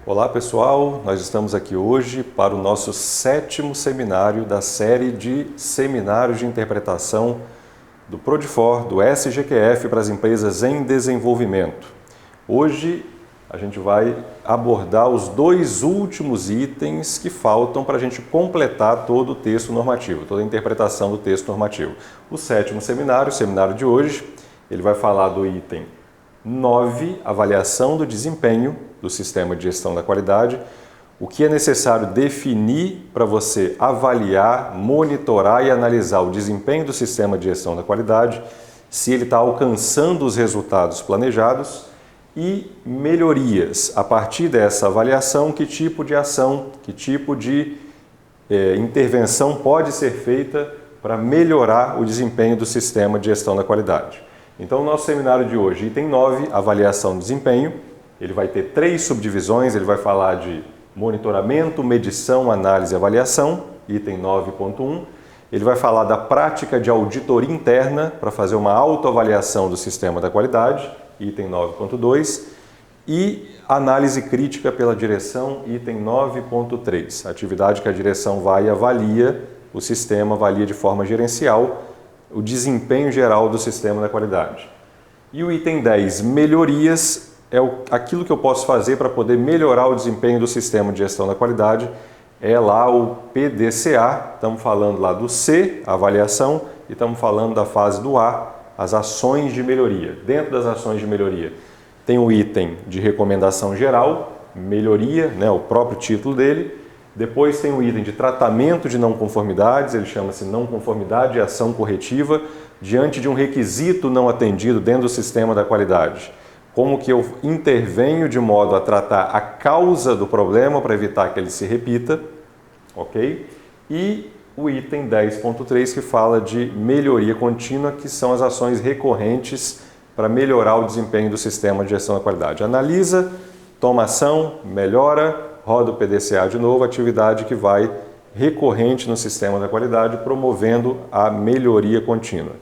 Olá pessoal, nós estamos aqui hoje para o nosso 7º seminário da série de seminários de interpretação do Prodifor, do SGQF para as empresas em desenvolvimento. Hoje a gente vai abordar os 2 últimos itens que faltam para a gente completar todo o texto normativo, toda a interpretação do texto normativo. O 7º seminário, o seminário de hoje, ele vai falar do item 9, avaliação do desempenho do sistema de gestão da qualidade, o que é necessário definir para você avaliar, monitorar e analisar o desempenho do sistema de gestão da qualidade, se ele está alcançando os resultados planejados e melhorias. A partir dessa avaliação, que tipo de ação, que tipo de intervenção pode ser feita para melhorar o desempenho do sistema de gestão da qualidade. Então, o nosso seminário de hoje, item 9, avaliação do desempenho, ele vai ter 3 subdivisões, ele vai falar de monitoramento, medição, análise e avaliação, item 9.1. Ele vai falar da prática de auditoria interna para fazer uma autoavaliação do sistema da qualidade, item 9.2. E análise crítica pela direção, item 9.3. Atividade que a direção vai e avalia o sistema, avalia de forma gerencial o desempenho geral do sistema da qualidade. E o item 10, melhorias, é aquilo que eu posso fazer para poder melhorar o desempenho do sistema de gestão da qualidade. É lá o PDCA, estamos falando lá do C, a avaliação, e estamos falando da fase do A, as ações de melhoria. Dentro das ações de melhoria tem o item de recomendação geral, melhoria, né, o próprio título dele. Depois tem o item de tratamento de não conformidades, ele chama-se não conformidade e ação corretiva, diante de um requisito não atendido dentro do sistema da qualidade. Como que eu intervenho de modo a tratar a causa do problema para evitar que ele se repita, ok? E o item 10.3 que fala de melhoria contínua, que são as ações recorrentes para melhorar o desempenho do sistema de gestão da qualidade. Analisa, toma ação, melhora, roda o PDCA de novo, atividade que vai recorrente no sistema da qualidade, promovendo a melhoria contínua.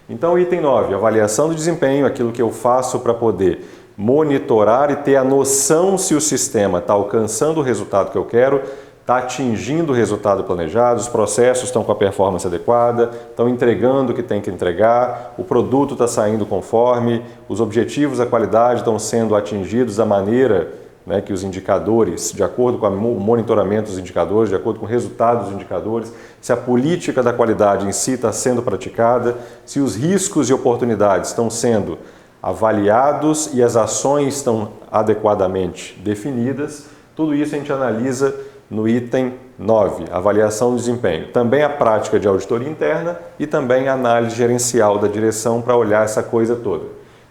Então, item 9, avaliação do desempenho, aquilo que eu faço para poder monitorar e ter a noção se o sistema está alcançando o resultado que eu quero, está atingindo o resultado planejado, os processos estão com a performance adequada, estão entregando o que tem que entregar, o produto está saindo conforme, os objetivos da qualidade estão sendo atingidos da maneira, né, que os indicadores, de acordo com o monitoramento dos indicadores, de acordo com o resultado dos indicadores, se a política da qualidade em si está sendo praticada, se os riscos e oportunidades estão sendo avaliados e as ações estão adequadamente definidas, tudo isso a gente analisa no item 9, avaliação do desempenho. Também a prática de auditoria interna e também a análise gerencial da direção para olhar essa coisa toda.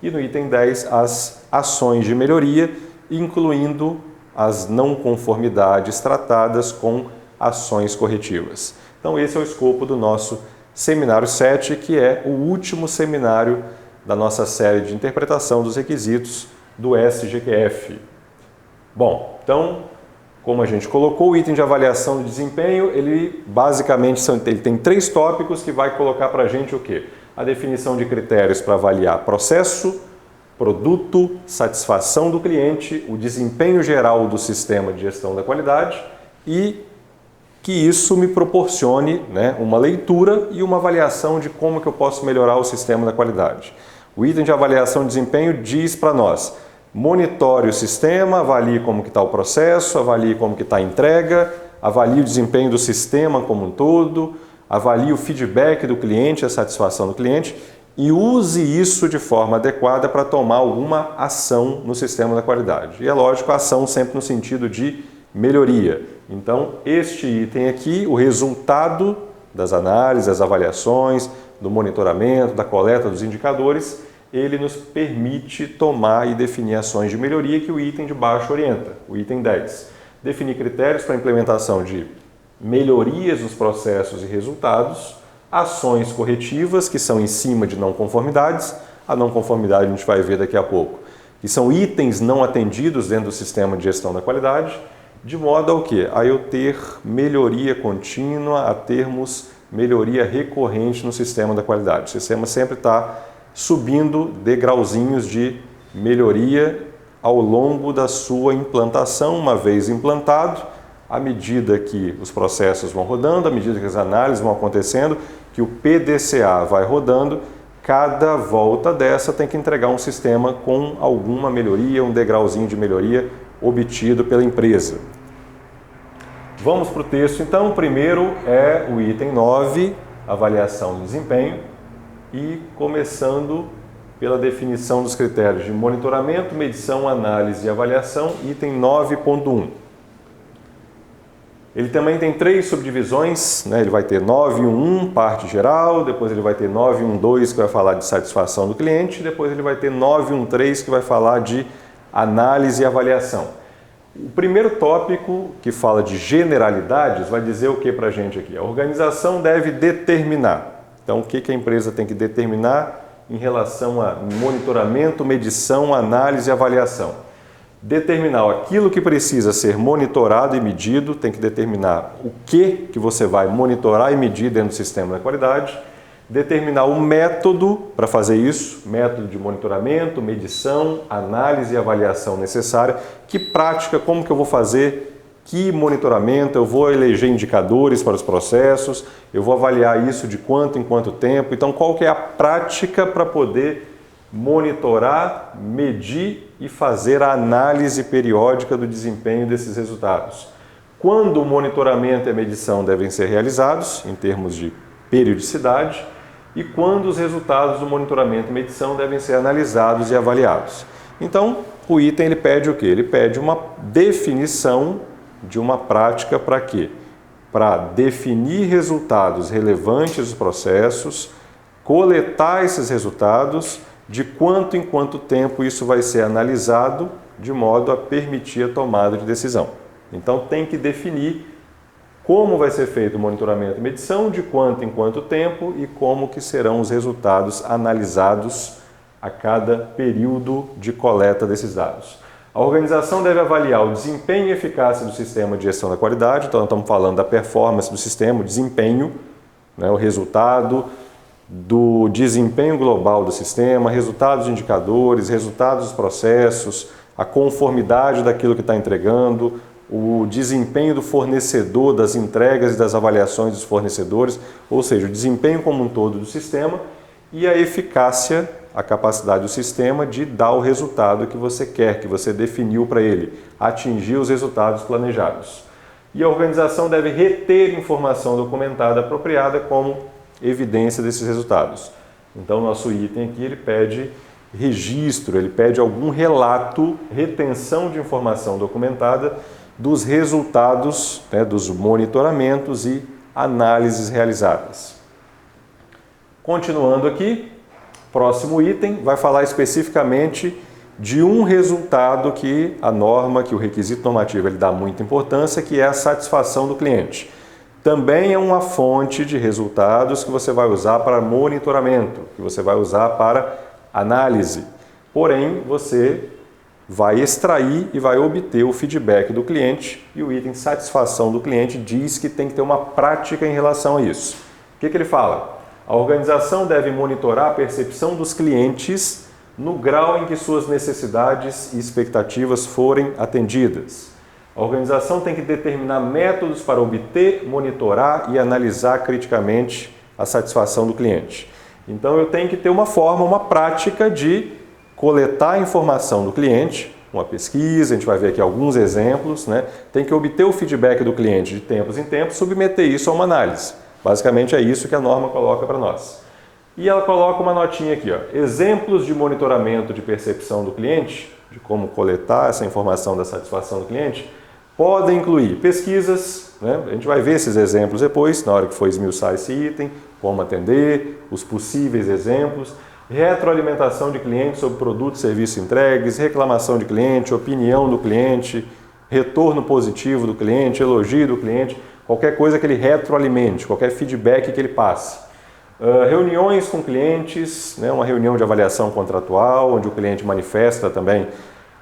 E no item 10, as ações de melhoria, incluindo as não conformidades tratadas com ações corretivas. Então esse é o escopo do nosso seminário 7, que é o último seminário da nossa série de interpretação dos requisitos do SGQF. Bom, então, como a gente colocou, o item de avaliação de desempenho, ele basicamente ele tem 3 tópicos que vai colocar para a gente o quê? A definição de critérios para avaliar processo, produto, satisfação do cliente, o desempenho geral do sistema de gestão da qualidade e que isso me proporcione, né, uma leitura e uma avaliação de como que eu posso melhorar o sistema da qualidade. O item de avaliação de desempenho diz para nós, monitore o sistema, avalie como que está o processo, avalie como que está a entrega, avalie o desempenho do sistema como um todo, avalie o feedback do cliente, a satisfação do cliente, e use isso de forma adequada para tomar alguma ação no sistema da qualidade. E é lógico, a ação sempre no sentido de melhoria. Então, este item aqui, o resultado das análises, das avaliações, do monitoramento, da coleta dos indicadores, ele nos permite tomar e definir ações de melhoria que o item de baixo orienta, o item 10. Definir critérios para a implementação de melhorias nos processos e resultados, ações corretivas, que são em cima de não conformidades. A não conformidade a gente vai ver daqui a pouco, que são itens não atendidos dentro do sistema de gestão da qualidade, de modo ao quê? A eu ter melhoria contínua, a termos melhoria recorrente no sistema da qualidade. O sistema sempre está subindo degrauzinhos de melhoria ao longo da sua implantação, uma vez implantado, à medida que os processos vão rodando, à medida que as análises vão acontecendo, que o PDCA vai rodando, cada volta dessa tem que entregar um sistema com alguma melhoria, um degrauzinho de melhoria obtido pela empresa. Vamos para o texto então. O primeiro é o item 9, avaliação do desempenho, e começando pela definição dos critérios de monitoramento, medição, análise e avaliação, item 9.1. Ele também tem 3 subdivisões, né? Ele vai ter 9.1.1, parte geral, depois ele vai ter 9.1.2, que vai falar de satisfação do cliente, depois ele vai ter 9.1.3, que vai falar de análise e avaliação. O primeiro tópico, que fala de generalidades, vai dizer o que para a gente aqui? A organização deve determinar. Então, o que a empresa tem que determinar em relação a monitoramento, medição, análise e avaliação? Determinar aquilo que precisa ser monitorado e medido, tem que determinar o que você vai monitorar e medir dentro do sistema da qualidade, determinar o método para fazer isso, método de monitoramento, medição, análise e avaliação necessária, que prática, como que eu vou fazer, que monitoramento, eu vou eleger indicadores para os processos, eu vou avaliar isso de quanto em quanto tempo, então qual que é a prática para poder monitorar, medir e fazer a análise periódica do desempenho desses resultados. Quando o monitoramento e a medição devem ser realizados, em termos de periodicidade, e quando os resultados do monitoramento e medição devem ser analisados e avaliados. Então, o item ele pede o quê? Ele pede uma definição de uma prática para quê? Para definir resultados relevantes dos processos, coletar esses resultados, de quanto em quanto tempo isso vai ser analisado, de modo a permitir a tomada de decisão. Então tem que definir como vai ser feito o monitoramento e medição, de quanto em quanto tempo e como que serão os resultados analisados a cada período de coleta desses dados. A organização deve avaliar o desempenho e eficácia do sistema de gestão da qualidade, então nós estamos falando da performance do sistema, o desempenho, né, o resultado do desempenho global do sistema, resultados de indicadores, resultados dos processos, a conformidade daquilo que está entregando, o desempenho do fornecedor, das entregas e das avaliações dos fornecedores, ou seja, o desempenho como um todo do sistema e a eficácia, a capacidade do sistema de dar o resultado que você quer, que você definiu para ele, atingir os resultados planejados. E a organização deve reter informação documentada apropriada como evidência desses resultados. Então, nosso item aqui ele pede registro, ele pede algum relato, retenção de informação documentada dos resultados, né, dos monitoramentos e análises realizadas. Continuando aqui, próximo item vai falar especificamente de um resultado que a norma, que o requisito normativo ele dá muita importância, que é a satisfação do cliente. Também é uma fonte de resultados que você vai usar para monitoramento, que você vai usar para análise. Porém, você vai extrair e vai obter o feedback do cliente e o item satisfação do cliente diz que tem que ter uma prática em relação a isso. O que ele fala? A organização deve monitorar a percepção dos clientes no grau em que suas necessidades e expectativas forem atendidas. A organização tem que determinar métodos para obter, monitorar e analisar criticamente a satisfação do cliente. Então eu tenho que ter uma forma, uma prática de coletar a informação do cliente, uma pesquisa, a gente vai ver aqui alguns exemplos, né? Tem que obter o feedback do cliente de tempos em tempos, submeter isso a uma análise. Basicamente é isso que a norma coloca para nós. E ela coloca uma notinha aqui, ó, exemplos de monitoramento de percepção do cliente, de como coletar essa informação da satisfação do cliente, podem incluir pesquisas, né? A gente vai ver esses exemplos depois, na hora que for esmiuçar esse item, como atender, os possíveis exemplos, retroalimentação de clientes sobre produtos e serviços entregues, reclamação de cliente, opinião do cliente, retorno positivo do cliente, elogio do cliente, qualquer coisa que ele retroalimente, qualquer feedback que ele passe. Reuniões com clientes, né? Uma reunião de avaliação contratual, onde o cliente manifesta também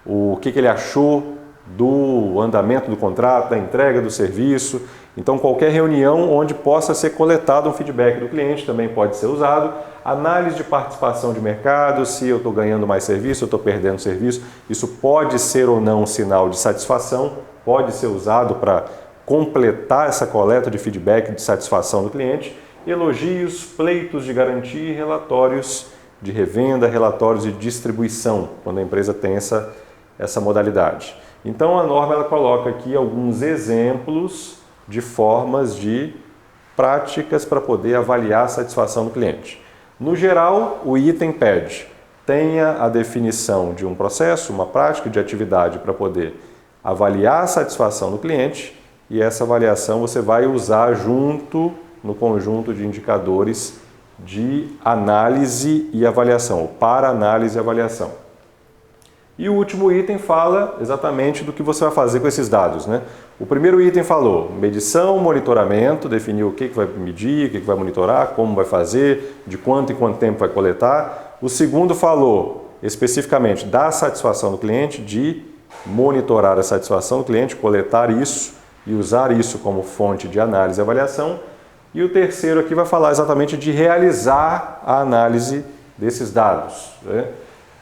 o que ele achou do andamento do contrato, da entrega do serviço. Então, qualquer reunião onde possa ser coletado um feedback do cliente também pode ser usado. Análise de participação de mercado, se eu estou ganhando mais serviço, eu estou perdendo serviço, isso pode ser ou não um sinal de satisfação, pode ser usado para completar essa coleta de feedback de satisfação do cliente. Elogios, pleitos de garantia e relatórios de revenda, relatórios de distribuição, quando a empresa tem essa modalidade. Então a norma ela coloca aqui alguns exemplos de formas de práticas para poder avaliar a satisfação do cliente. No geral, o item pede, tenha a definição de um processo, uma prática de atividade para poder avaliar a satisfação do cliente, e essa avaliação você vai usar junto no conjunto de indicadores de análise e avaliação, para análise e avaliação. E o último item fala exatamente do que você vai fazer com esses dados, né? O primeiro item falou medição, monitoramento, definiu o que vai medir, o que vai monitorar, como vai fazer, de quanto em quanto tempo vai coletar. O segundo falou especificamente da satisfação do cliente, de monitorar a satisfação do cliente, coletar isso e usar isso como fonte de análise e avaliação. E o terceiro aqui vai falar exatamente de realizar a análise desses dados, né?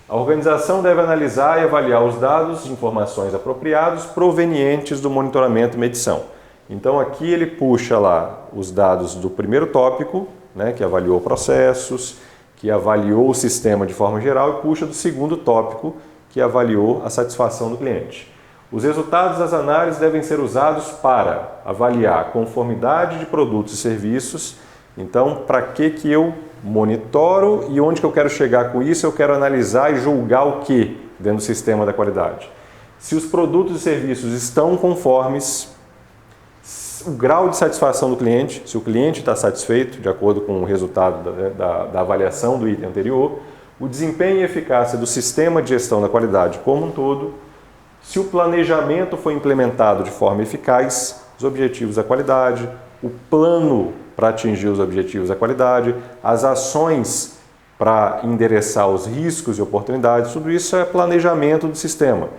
A organização deve analisar e avaliar os dados e informações apropriados provenientes do monitoramento e medição. Então aqui ele puxa lá os dados do primeiro tópico, né, que avaliou processos, que avaliou o sistema de forma geral, e puxa do segundo tópico, que avaliou a satisfação do cliente. Os resultados das análises devem ser usados para avaliar a conformidade de produtos e serviços. Então, para que eu monitoro e onde que eu quero chegar com isso? Eu quero analisar e julgar o que dentro do sistema da qualidade. Se os produtos e serviços estão conformes, o grau de satisfação do cliente, se o cliente está satisfeito, de acordo com o resultado da avaliação do item anterior, o desempenho e eficácia do sistema de gestão da qualidade como um todo, se o planejamento foi implementado de forma eficaz, os objetivos da qualidade, o plano para atingir os objetivos da qualidade, as ações para endereçar os riscos e oportunidades, tudo isso é planejamento do sistema.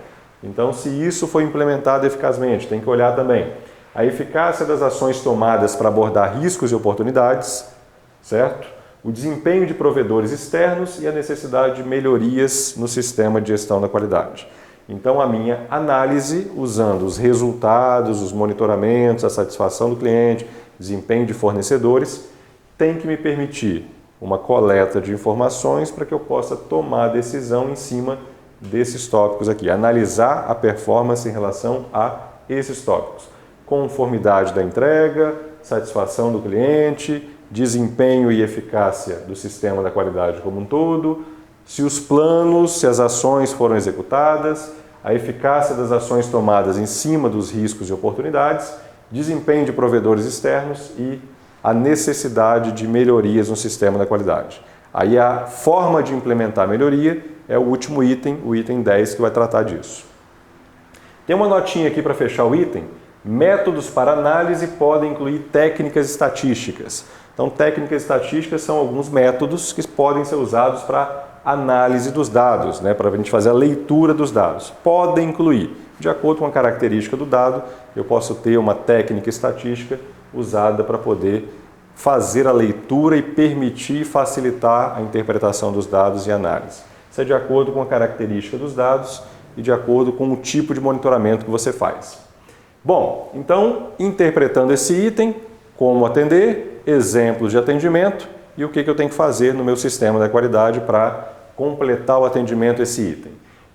Então, se isso foi implementado eficazmente, tem que olhar também a eficácia das ações tomadas para abordar riscos e oportunidades, certo? O desempenho de provedores externos e a necessidade de melhorias no sistema de gestão da qualidade. Então, a minha análise, usando os resultados, os monitoramentos, a satisfação do cliente, desempenho de fornecedores, tem que me permitir uma coleta de informações para que eu possa tomar decisão em cima desses tópicos aqui. Analisar a performance em relação a esses tópicos. Conformidade da entrega, satisfação do cliente, desempenho e eficácia do sistema da qualidade como um todo, se os planos, se as ações foram executadas, a eficácia das ações tomadas em cima dos riscos e oportunidades, desempenho de provedores externos e a necessidade de melhorias no sistema da qualidade. Aí a forma de implementar a melhoria é o último item, o item 10, que vai tratar disso. Tem uma notinha aqui para fechar o item. Métodos para análise podem incluir técnicas estatísticas. Então, técnicas estatísticas são alguns métodos que podem ser usados para análise dos dados, né, para a gente fazer a leitura dos dados. Podem incluir, de acordo com a característica do dado, eu posso ter uma técnica estatística usada para poder fazer a leitura e permitir facilitar a interpretação dos dados e análise. Isso é de acordo com a característica dos dados e de acordo com o tipo de monitoramento que você faz. Bom, então, interpretando esse item, como atender, exemplos de atendimento e o que eu tenho que fazer no meu sistema da qualidade para completar o atendimento a esse item.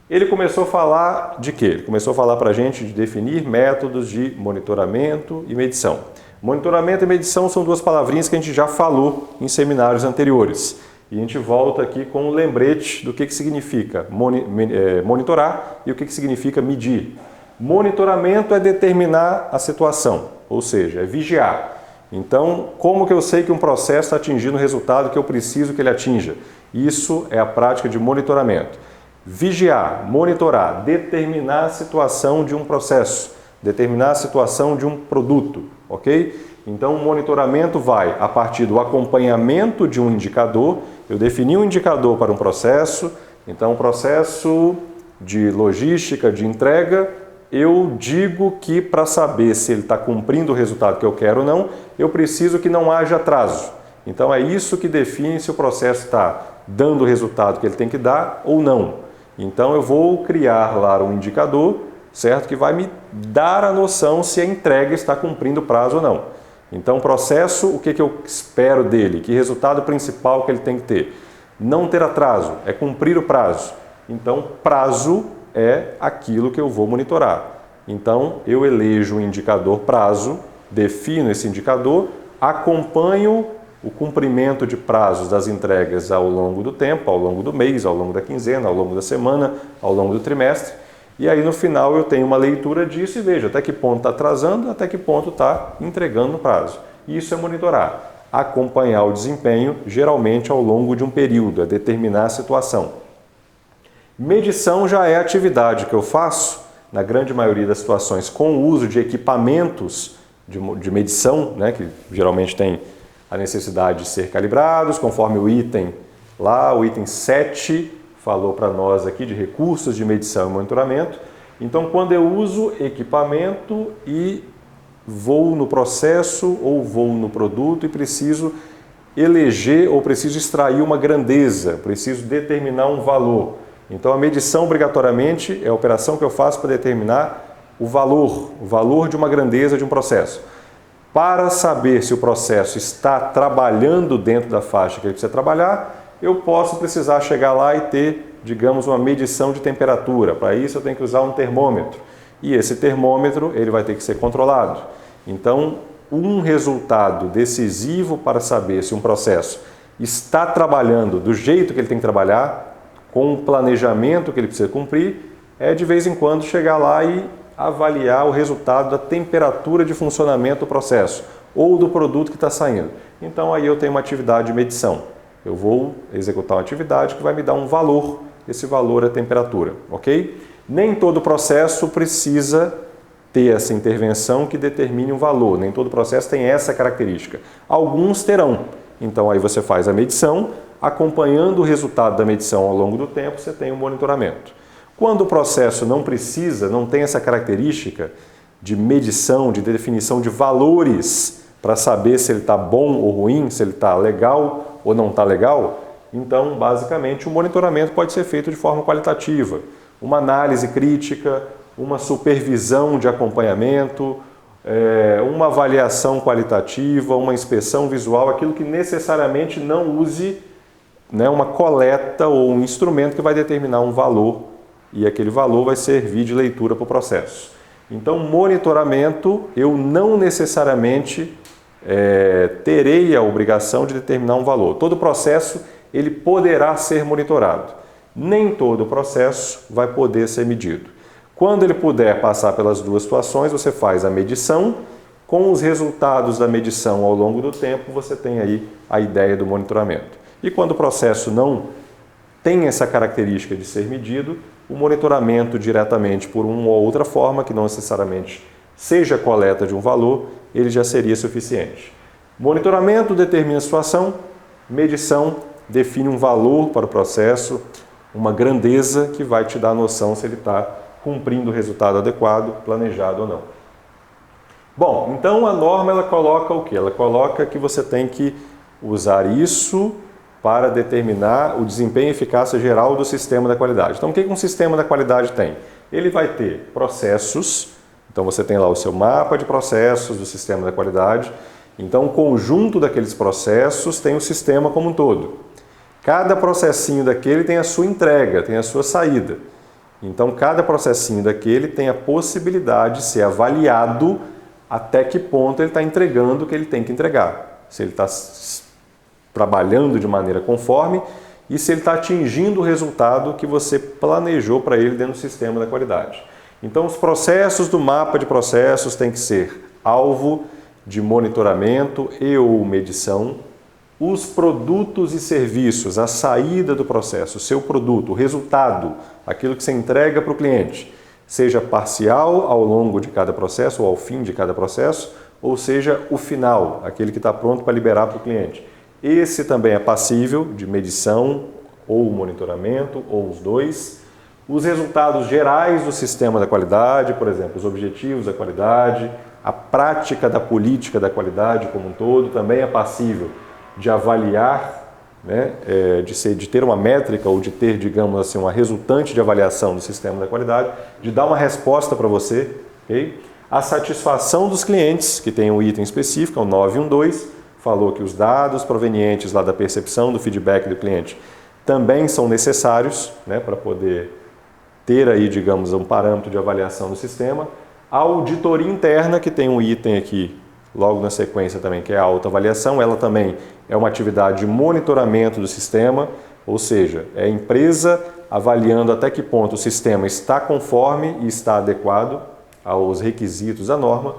Ele começou a falar de quê? Ele começou a falar para a gente de definir métodos de monitoramento e medição. Monitoramento e medição são duas palavrinhas que a gente já falou em seminários anteriores. E a gente volta aqui com um lembrete do que significa monitorar e o que significa medir. Monitoramento é determinar a situação, ou seja, é vigiar. Então, como que eu sei que um processo está atingindo o resultado que eu preciso que ele atinja? Isso é a prática de monitoramento. Vigiar, monitorar, determinar a situação de um processo, determinar a situação de um produto, ok? Então, o monitoramento vai a partir do acompanhamento de um indicador. Eu defini um indicador para um processo, então o processo de logística, de entrega, eu digo que para saber se ele está cumprindo o resultado que eu quero ou não, eu preciso que não haja atraso. Então é isso que define se o processo está dando o resultado que ele tem que dar ou não. Então eu vou criar lá um indicador, certo? Que vai me dar a noção se a entrega está cumprindo o prazo ou não. Então o processo, o que eu espero dele? Que resultado principal que ele tem que ter? Não ter atraso, é cumprir o prazo. Então prazo é aquilo que eu vou monitorar. Então, eu elejo o indicador prazo, defino esse indicador, acompanho o cumprimento de prazos das entregas ao longo do tempo, ao longo do mês, ao longo da quinzena, ao longo da semana, ao longo do trimestre. E aí, no final, eu tenho uma leitura disso e vejo até que ponto está atrasando, até que ponto está entregando no prazo. Isso é monitorar. Acompanhar o desempenho, geralmente ao longo de um período, é determinar a situação. Medição já é a atividade que eu faço, na grande maioria das situações, com o uso de equipamentos de medição, né, que geralmente tem a necessidade de ser calibrados, conforme o item lá, o item 7 falou para nós aqui de recursos de medição e monitoramento. Então, quando eu uso equipamento e vou no processo ou vou no produto e preciso eleger ou preciso extrair uma grandeza, preciso determinar um valor. Então a medição obrigatoriamente é a operação que eu faço para determinar o valor de uma grandeza de um processo. Para saber se o processo está trabalhando dentro da faixa que ele precisa trabalhar, eu posso precisar chegar lá e ter, digamos, uma medição de temperatura. Para isso eu tenho que usar um termômetro. E esse termômetro ele vai ter que ser controlado. Então, um resultado decisivo para saber se um processo está trabalhando do jeito que ele tem que trabalhar, com o planejamento que ele precisa cumprir, é de vez em quando chegar lá e avaliar o resultado da temperatura de funcionamento do processo ou do produto que está saindo. Então aí eu tenho uma atividade de medição. Eu vou executar uma atividade que vai me dar um valor, esse valor é a temperatura, ok? Nem todo processo precisa ter essa intervenção que determine um valor, nem todo processo tem essa característica. Alguns terão, então aí você faz a medição, acompanhando o resultado da medição ao longo do tempo, você tem um monitoramento. Quando o processo não precisa, não tem essa característica de medição, de definição de valores para saber se ele está bom ou ruim, se ele está legal ou não está legal, então, basicamente, o monitoramento pode ser feito de forma qualitativa. Uma análise crítica, uma supervisão de acompanhamento, uma avaliação qualitativa, uma inspeção visual, aquilo que necessariamente não use uma coleta ou um instrumento que vai determinar um valor e aquele valor vai servir de leitura para o processo. Então, monitoramento, eu não necessariamente terei a obrigação de determinar um valor. Todo processo ele poderá ser monitorado. Nem todo processo vai poder ser medido. Quando ele puder passar pelas duas situações, você faz a medição. Com os resultados da medição ao longo do tempo, você tem aí a ideia do monitoramento. E quando o processo não tem essa característica de ser medido, o monitoramento diretamente por uma ou outra forma, que não necessariamente seja a coleta de um valor, ele já seria suficiente. Monitoramento determina a situação, medição define um valor para o processo, uma grandeza que vai te dar a noção se ele está cumprindo o resultado adequado, planejado ou não. Bom, então a norma ela coloca o quê? Ela coloca que você tem que usar isso para determinar o desempenho e eficácia geral do sistema da qualidade. Então, o que um sistema da qualidade tem? Ele vai ter processos, então você tem lá o seu mapa de processos do sistema da qualidade, então o conjunto daqueles processos tem o sistema como um todo. Cada processinho daquele tem a sua entrega, tem a sua saída. Então, cada processinho daquele tem a possibilidade de ser avaliado até que ponto ele está entregando o que ele tem que entregar. Se ele está trabalhando de maneira conforme e se ele está atingindo o resultado que você planejou para ele dentro do sistema da qualidade. Então, os processos do mapa de processos têm que ser alvo de monitoramento e ou medição. Os produtos e serviços, a saída do processo, o seu produto, o resultado, aquilo que você entrega para o cliente, seja parcial ao longo de cada processo ou ao fim de cada processo, ou seja, o final, aquele que está pronto para liberar para o cliente. Esse também é passível de medição ou monitoramento, ou os dois. Os resultados gerais do sistema da qualidade, por exemplo, os objetivos da qualidade, a prática da política da qualidade como um todo, também é passível de avaliar, né, de ter uma métrica ou de ter, digamos assim, uma resultante de avaliação do sistema da qualidade, de dar uma resposta para você. Okay? A satisfação dos clientes, que tem um item específico, é o 912, falou que os dados provenientes lá da percepção do feedback do cliente também são necessários, né, para poder ter aí, digamos, um parâmetro de avaliação do sistema. A auditoria interna, que tem um item aqui logo na sequência também, que é a autoavaliação, ela também é uma atividade de monitoramento do sistema, ou seja, é a empresa avaliando até que ponto o sistema está conforme e está adequado aos requisitos da norma,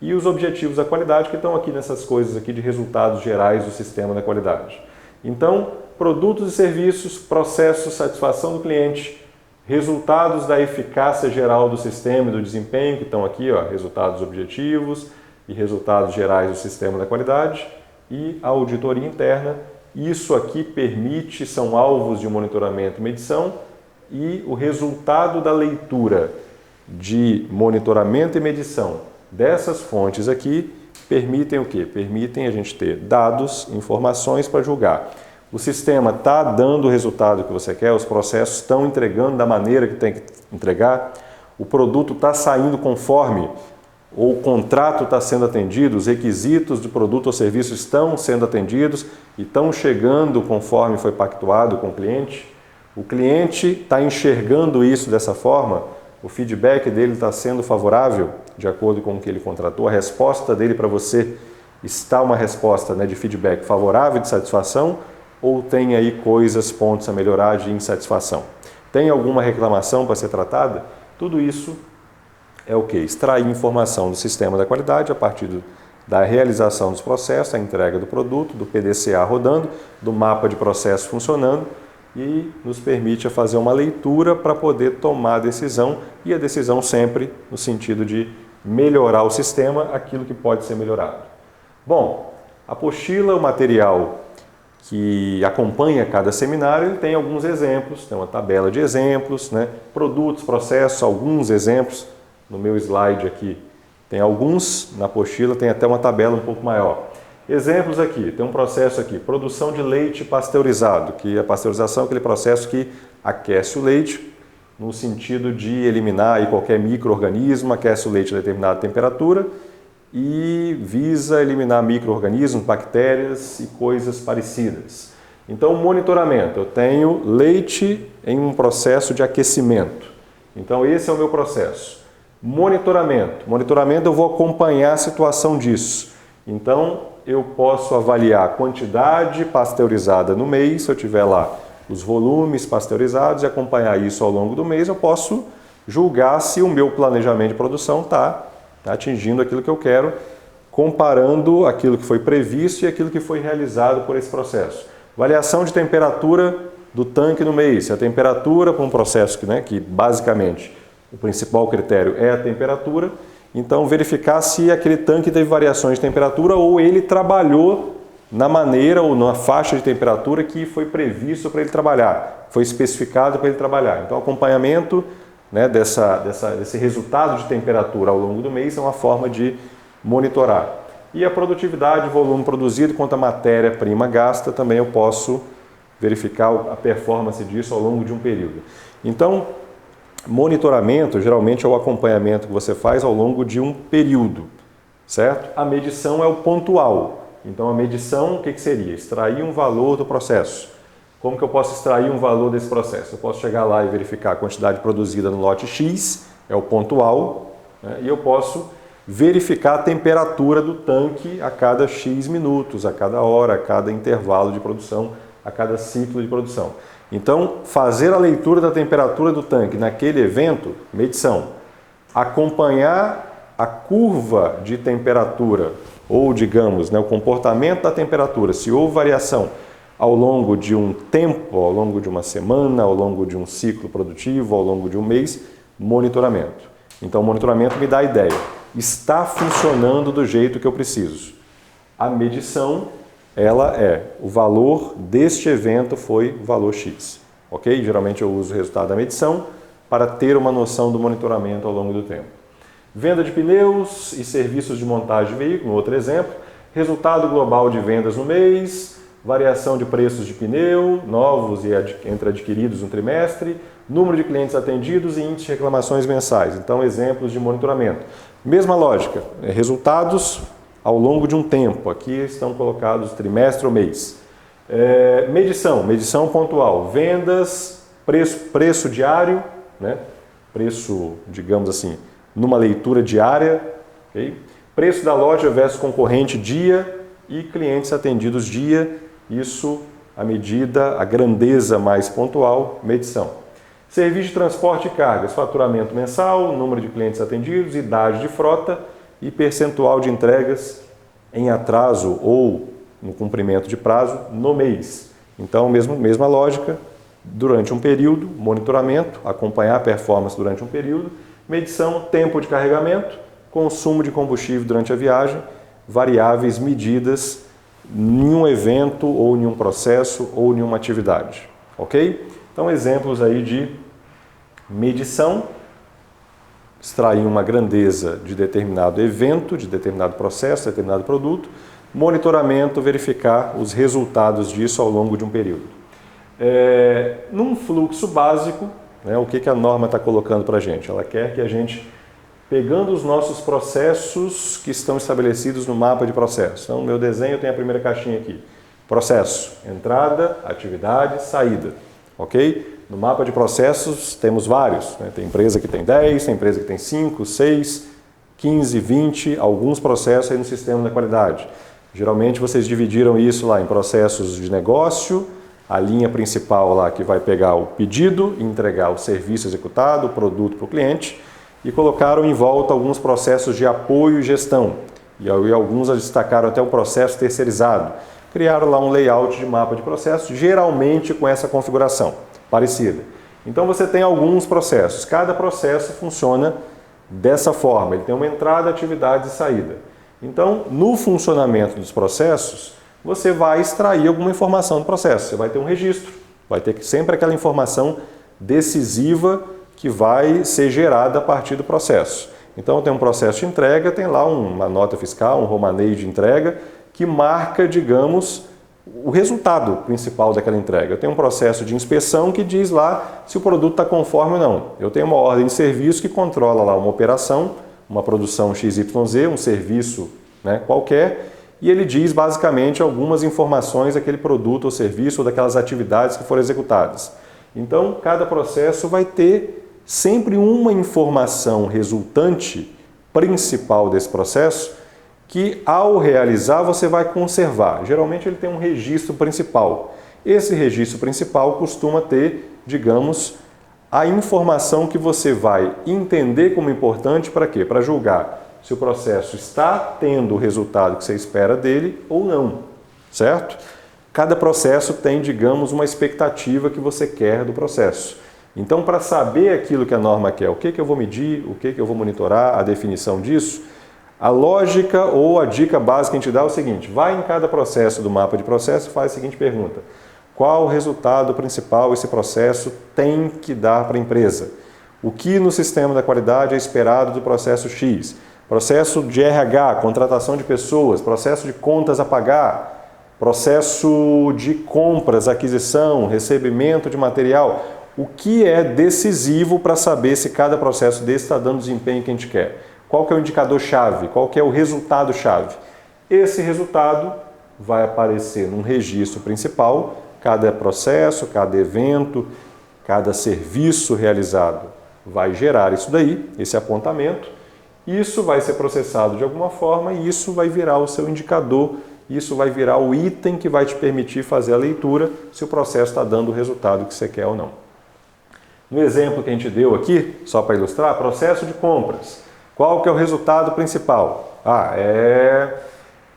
e os objetivos da qualidade, que estão aqui nessas coisas aqui de resultados gerais do sistema da qualidade. Então, produtos e serviços, processos, satisfação do cliente, resultados da eficácia geral do sistema e do desempenho, que estão aqui, ó, resultados objetivos e resultados gerais do sistema da qualidade, e a auditoria interna. Isso aqui permite, são alvos de monitoramento e medição, e o resultado da leitura de monitoramento e medição dessas fontes aqui permitem o quê? Permitem a gente ter dados, informações para julgar. O sistema está dando o resultado que você quer, os processos estão entregando da maneira que tem que entregar, o produto está saindo conforme, ou o contrato está sendo atendido, os requisitos do produto ou serviço estão sendo atendidos e estão chegando conforme foi pactuado com o cliente está enxergando isso dessa forma, o feedback dele está sendo favorável, de acordo com o que ele contratou, a resposta dele para você está uma resposta, né, de feedback favorável, de satisfação, ou tem aí coisas, pontos a melhorar de insatisfação. Tem alguma reclamação para ser tratada? Tudo isso é o quê? Extrair informação do sistema da qualidade a partir da realização dos processos, a entrega do produto, do PDCA rodando, do mapa de processo funcionando, e nos permite fazer uma leitura para poder tomar a decisão, e a decisão sempre no sentido de melhorar o sistema, aquilo que pode ser melhorado. Bom, a apostila, o material que acompanha cada seminário, ele tem alguns exemplos, tem uma tabela de exemplos, né? Produtos, processos, alguns exemplos. No meu slide aqui tem alguns, na apostila tem até uma tabela um pouco maior. Exemplos aqui, tem um processo aqui, produção de leite pasteurizado, que a pasteurização é aquele processo que aquece o leite, no sentido de eliminar aí qualquer micro-organismo, aquece o leite a determinada temperatura e visa eliminar micro-organismos, bactérias e coisas parecidas. Então, monitoramento, eu tenho leite em um processo de aquecimento. Então, esse é o meu processo. Monitoramento, eu vou acompanhar a situação disso. Então, eu posso avaliar a quantidade pasteurizada no mês, se eu tiver lá os volumes pasteurizados e acompanhar isso ao longo do mês, eu posso julgar se o meu planejamento de produção está atingindo aquilo que eu quero, comparando aquilo que foi previsto e aquilo que foi realizado por esse processo. Variação de temperatura do tanque no mês, se a temperatura para um processo que basicamente o principal critério é a temperatura, então verificar se aquele tanque teve variações de temperatura ou ele trabalhou na maneira ou na faixa de temperatura que foi previsto para ele trabalhar, foi especificado para ele trabalhar. Então, acompanhamento, né, desse resultado de temperatura ao longo do mês é uma forma de monitorar. E a produtividade, o volume produzido quanto a matéria-prima gasta, também eu posso verificar a performance disso ao longo de um período. Então, monitoramento geralmente é o acompanhamento que você faz ao longo de um período, certo? A medição é o pontual. Então, a medição, o que seria? Extrair um valor do processo. Como que eu posso extrair um valor desse processo? Eu posso chegar lá e verificar a quantidade produzida no lote X, é o pontual, né? E eu posso verificar a temperatura do tanque a cada X minutos, a cada hora, a cada intervalo de produção, a cada ciclo de produção. Então, fazer a leitura da temperatura do tanque naquele evento, medição. Acompanhar a curva de temperatura, ou digamos, o comportamento da temperatura, se houve variação ao longo de um tempo, ao longo de uma semana, ao longo de um ciclo produtivo, ao longo de um mês, monitoramento. Então, o monitoramento me dá a ideia. Está funcionando do jeito que eu preciso. A medição, ela é o valor deste evento foi o valor X. Ok? Geralmente eu uso o resultado da medição para ter uma noção do monitoramento ao longo do tempo. Venda de pneus e serviços de montagem de veículo, outro exemplo. Resultado global de vendas no mês, variação de preços de pneu, novos e entre adquiridos no trimestre, número de clientes atendidos e índice de reclamações mensais. Então, exemplos de monitoramento. Mesma lógica, resultados ao longo de um tempo. Aqui estão colocados trimestre ou mês. Medição pontual, vendas, preço diário, né? Preço, digamos assim, numa leitura diária, okay? Preço da loja versus concorrente dia e clientes atendidos dia, isso a medida, a grandeza mais pontual, medição. Serviço de transporte e cargas, faturamento mensal, número de clientes atendidos, idade de frota e percentual de entregas em atraso ou no cumprimento de prazo no mês. Então, mesma lógica, durante um período, monitoramento, acompanhar a performance durante um período, medição, tempo de carregamento, consumo de combustível durante a viagem, variáveis medidas em um evento ou em um processo ou em uma atividade, ok? Então, exemplos aí de medição, extrair uma grandeza de determinado evento, de determinado processo, determinado produto, monitoramento, verificar os resultados disso ao longo de um período. Num fluxo básico, né, o que a norma está colocando para a gente? Ela quer que a gente, pegando os nossos processos que estão estabelecidos no mapa de processo. Então, no meu desenho tem a primeira caixinha aqui. Processo, entrada, atividade, saída. Ok? No mapa de processos temos vários. Né? Tem empresa que tem 10, tem empresa que tem 5, 6, 15, 20, alguns processos aí no sistema da qualidade. Geralmente vocês dividiram isso lá em processos de negócio, a linha principal lá que vai pegar o pedido, entregar o serviço executado, o produto para o cliente, e colocaram em volta alguns processos de apoio e gestão. E alguns destacaram até o processo terceirizado. Criaram lá um layout de mapa de processo, geralmente com essa configuração parecida. Então você tem alguns processos. Cada processo funciona dessa forma. Ele tem uma entrada, atividade e saída. Então, no funcionamento dos processos, você vai extrair alguma informação do processo. Você vai ter um registro. Vai ter sempre aquela informação decisiva que vai ser gerada a partir do processo. Então, tem um processo de entrega, tem lá uma nota fiscal, um romaneio de entrega, que marca, digamos, o resultado principal daquela entrega. Eu tenho um processo de inspeção que diz lá se o produto está conforme ou não. Eu tenho uma ordem de serviço que controla lá uma operação, uma produção XYZ, um serviço, né, qualquer, e ele diz basicamente algumas informações daquele produto ou serviço ou daquelas atividades que foram executadas. Então, cada processo vai ter sempre uma informação resultante principal desse processo que, ao realizar, você vai conservar. Geralmente ele tem um registro principal. Esse registro principal costuma ter, digamos, a informação que você vai entender como importante para quê? Para julgar se o processo está tendo o resultado que você espera dele ou não, certo? Cada processo tem, digamos, uma expectativa que você quer do processo. Então, para saber aquilo que a norma quer, o que eu vou medir, o que eu vou monitorar, a definição disso, a lógica ou a dica básica que a gente dá é o seguinte: vai em cada processo do mapa de processo e faz a seguinte pergunta: qual o resultado principal esse processo tem que dar para a empresa? O que no sistema da qualidade é esperado do processo X? Processo de RH, contratação de pessoas, processo de contas a pagar, processo de compras, aquisição, recebimento de material. O que é decisivo para saber se cada processo desse está dando o desempenho que a gente quer? Qual que é o indicador-chave? Qual que é o resultado-chave? Esse resultado vai aparecer num registro principal, cada processo, cada evento, cada serviço realizado vai gerar isso daí, esse apontamento. Isso vai ser processado de alguma forma e isso vai virar o seu indicador, isso vai virar o item que vai te permitir fazer a leitura se o processo está dando o resultado que você quer ou não. No exemplo que a gente deu aqui, só para ilustrar, processo de compras. Qual que é o resultado principal? É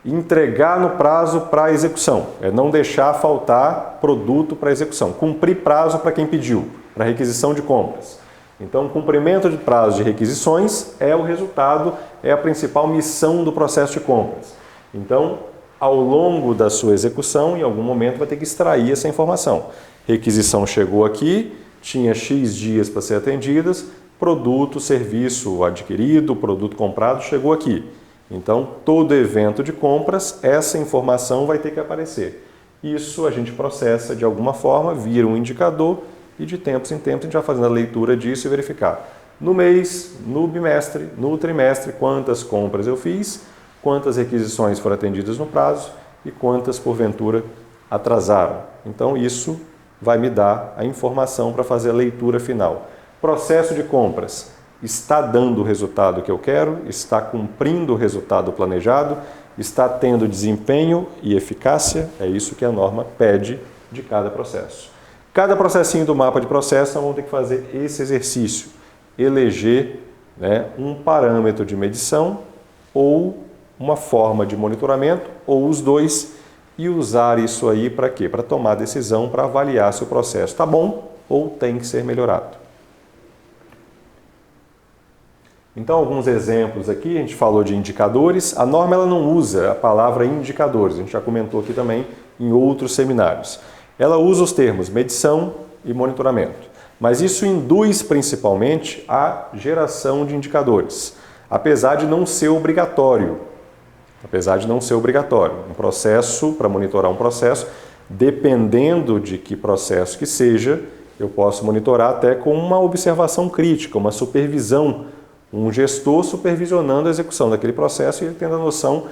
entregar no prazo para execução, é não deixar faltar produto para execução, cumprir prazo para quem pediu, para requisição de compras. Então, cumprimento de prazo de requisições é o resultado, é a principal missão do processo de compras. Então, ao longo da sua execução, em algum momento vai ter que extrair essa informação. Requisição chegou aqui, tinha X dias para ser atendidas, produto, serviço adquirido, produto comprado chegou aqui. Então, todo evento de compras, essa informação vai ter que aparecer. Isso a gente processa de alguma forma, vira um indicador e de tempos em tempos a gente vai fazendo a leitura disso e verificar. No mês, no bimestre, no trimestre, quantas compras eu fiz, quantas requisições foram atendidas no prazo e quantas, porventura, atrasaram. Então, isso vai me dar a informação para fazer a leitura final. Processo de compras. Está dando o resultado que eu quero? Está cumprindo o resultado planejado? Está tendo desempenho e eficácia? É isso que a norma pede de cada processo. Cada processinho do mapa de processo, nós vamos ter que fazer esse exercício. Eleger, um parâmetro de medição ou uma forma de monitoramento, ou os dois, e usar isso aí para quê? Para tomar decisão, para avaliar se o processo está bom ou tem que ser melhorado. Então, alguns exemplos aqui, a gente falou de indicadores. A norma ela não usa a palavra indicadores, a gente já comentou aqui também em outros seminários. Ela usa os termos medição e monitoramento, mas isso induz principalmente a geração de indicadores, apesar de não ser obrigatório. Um processo, para monitorar um processo, dependendo de que processo que seja, eu posso monitorar até com uma observação crítica, uma supervisão, um gestor supervisionando a execução daquele processo e ele tendo a noção,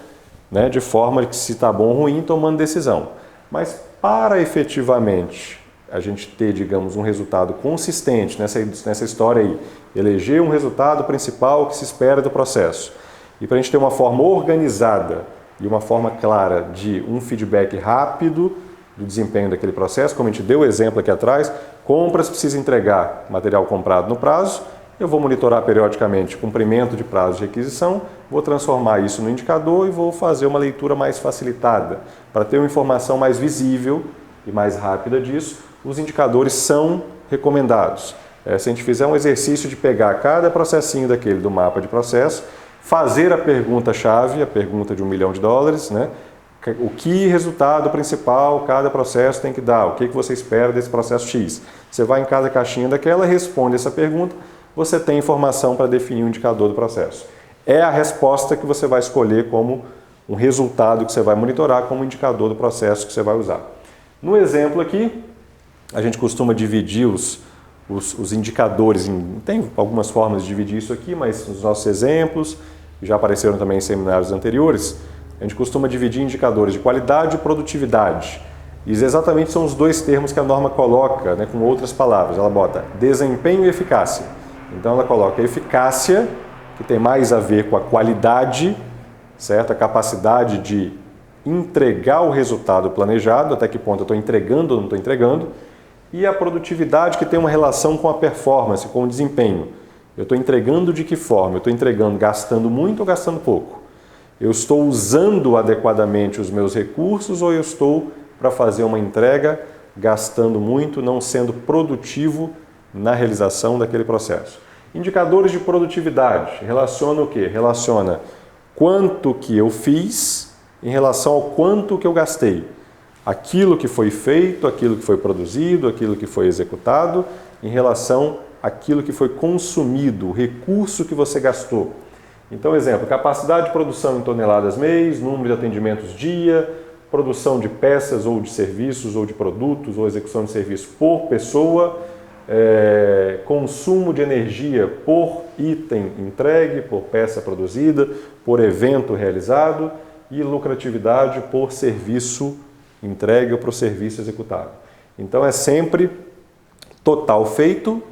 de forma que se está bom ou ruim, tomando decisão. Mas para efetivamente a gente ter, digamos, um resultado consistente nessa história aí, eleger um resultado principal que se espera do processo, e para a gente ter uma forma organizada e uma forma clara de um feedback rápido do desempenho daquele processo, como a gente deu o exemplo aqui atrás, compras precisa entregar material comprado no prazo, eu vou monitorar periodicamente o cumprimento de prazo de requisição, vou transformar isso no indicador e vou fazer uma leitura mais facilitada. Para ter uma informação mais visível e mais rápida disso, os indicadores são recomendados. Se a gente fizer um exercício de pegar cada processinho daquele do mapa de processo, fazer a pergunta-chave, a pergunta de $1 milhão, o que resultado principal cada processo tem que dar, o que você espera desse processo X. Você vai em cada caixinha daquela, responde essa pergunta, você tem informação para definir o indicador do processo. É a resposta que você vai escolher como um resultado que você vai monitorar como indicador do processo que você vai usar. No exemplo aqui, a gente costuma dividir os indicadores, tem algumas formas de dividir isso aqui, mas nos nossos exemplos, já apareceram também em seminários anteriores, a gente costuma dividir indicadores de qualidade e produtividade. E exatamente são os dois termos que a norma coloca, com outras palavras. Ela bota desempenho e eficácia. Então ela coloca eficácia, que tem mais a ver com a qualidade, certo? A capacidade de entregar o resultado planejado, até que ponto eu estou entregando ou não estou entregando, e a produtividade, que tem uma relação com a performance, com o desempenho. Eu estou entregando de que forma? Eu estou entregando gastando muito ou gastando pouco? Eu estou usando adequadamente os meus recursos ou eu estou para fazer uma entrega gastando muito, não sendo produtivo na realização daquele processo? Indicadores de produtividade. Relaciona o quê? Relaciona quanto que eu fiz em relação ao quanto que eu gastei. Aquilo que foi feito, aquilo que foi produzido, aquilo que foi executado, em relação àquilo que foi consumido, o recurso que você gastou. Então, exemplo, capacidade de produção em toneladas mês, número de atendimentos dia, produção de peças ou de serviços ou de produtos ou execução de serviço por pessoa, consumo de energia por item entregue, por peça produzida, por evento realizado e lucratividade por serviço entregue ou para o serviço executado. Então é sempre total feito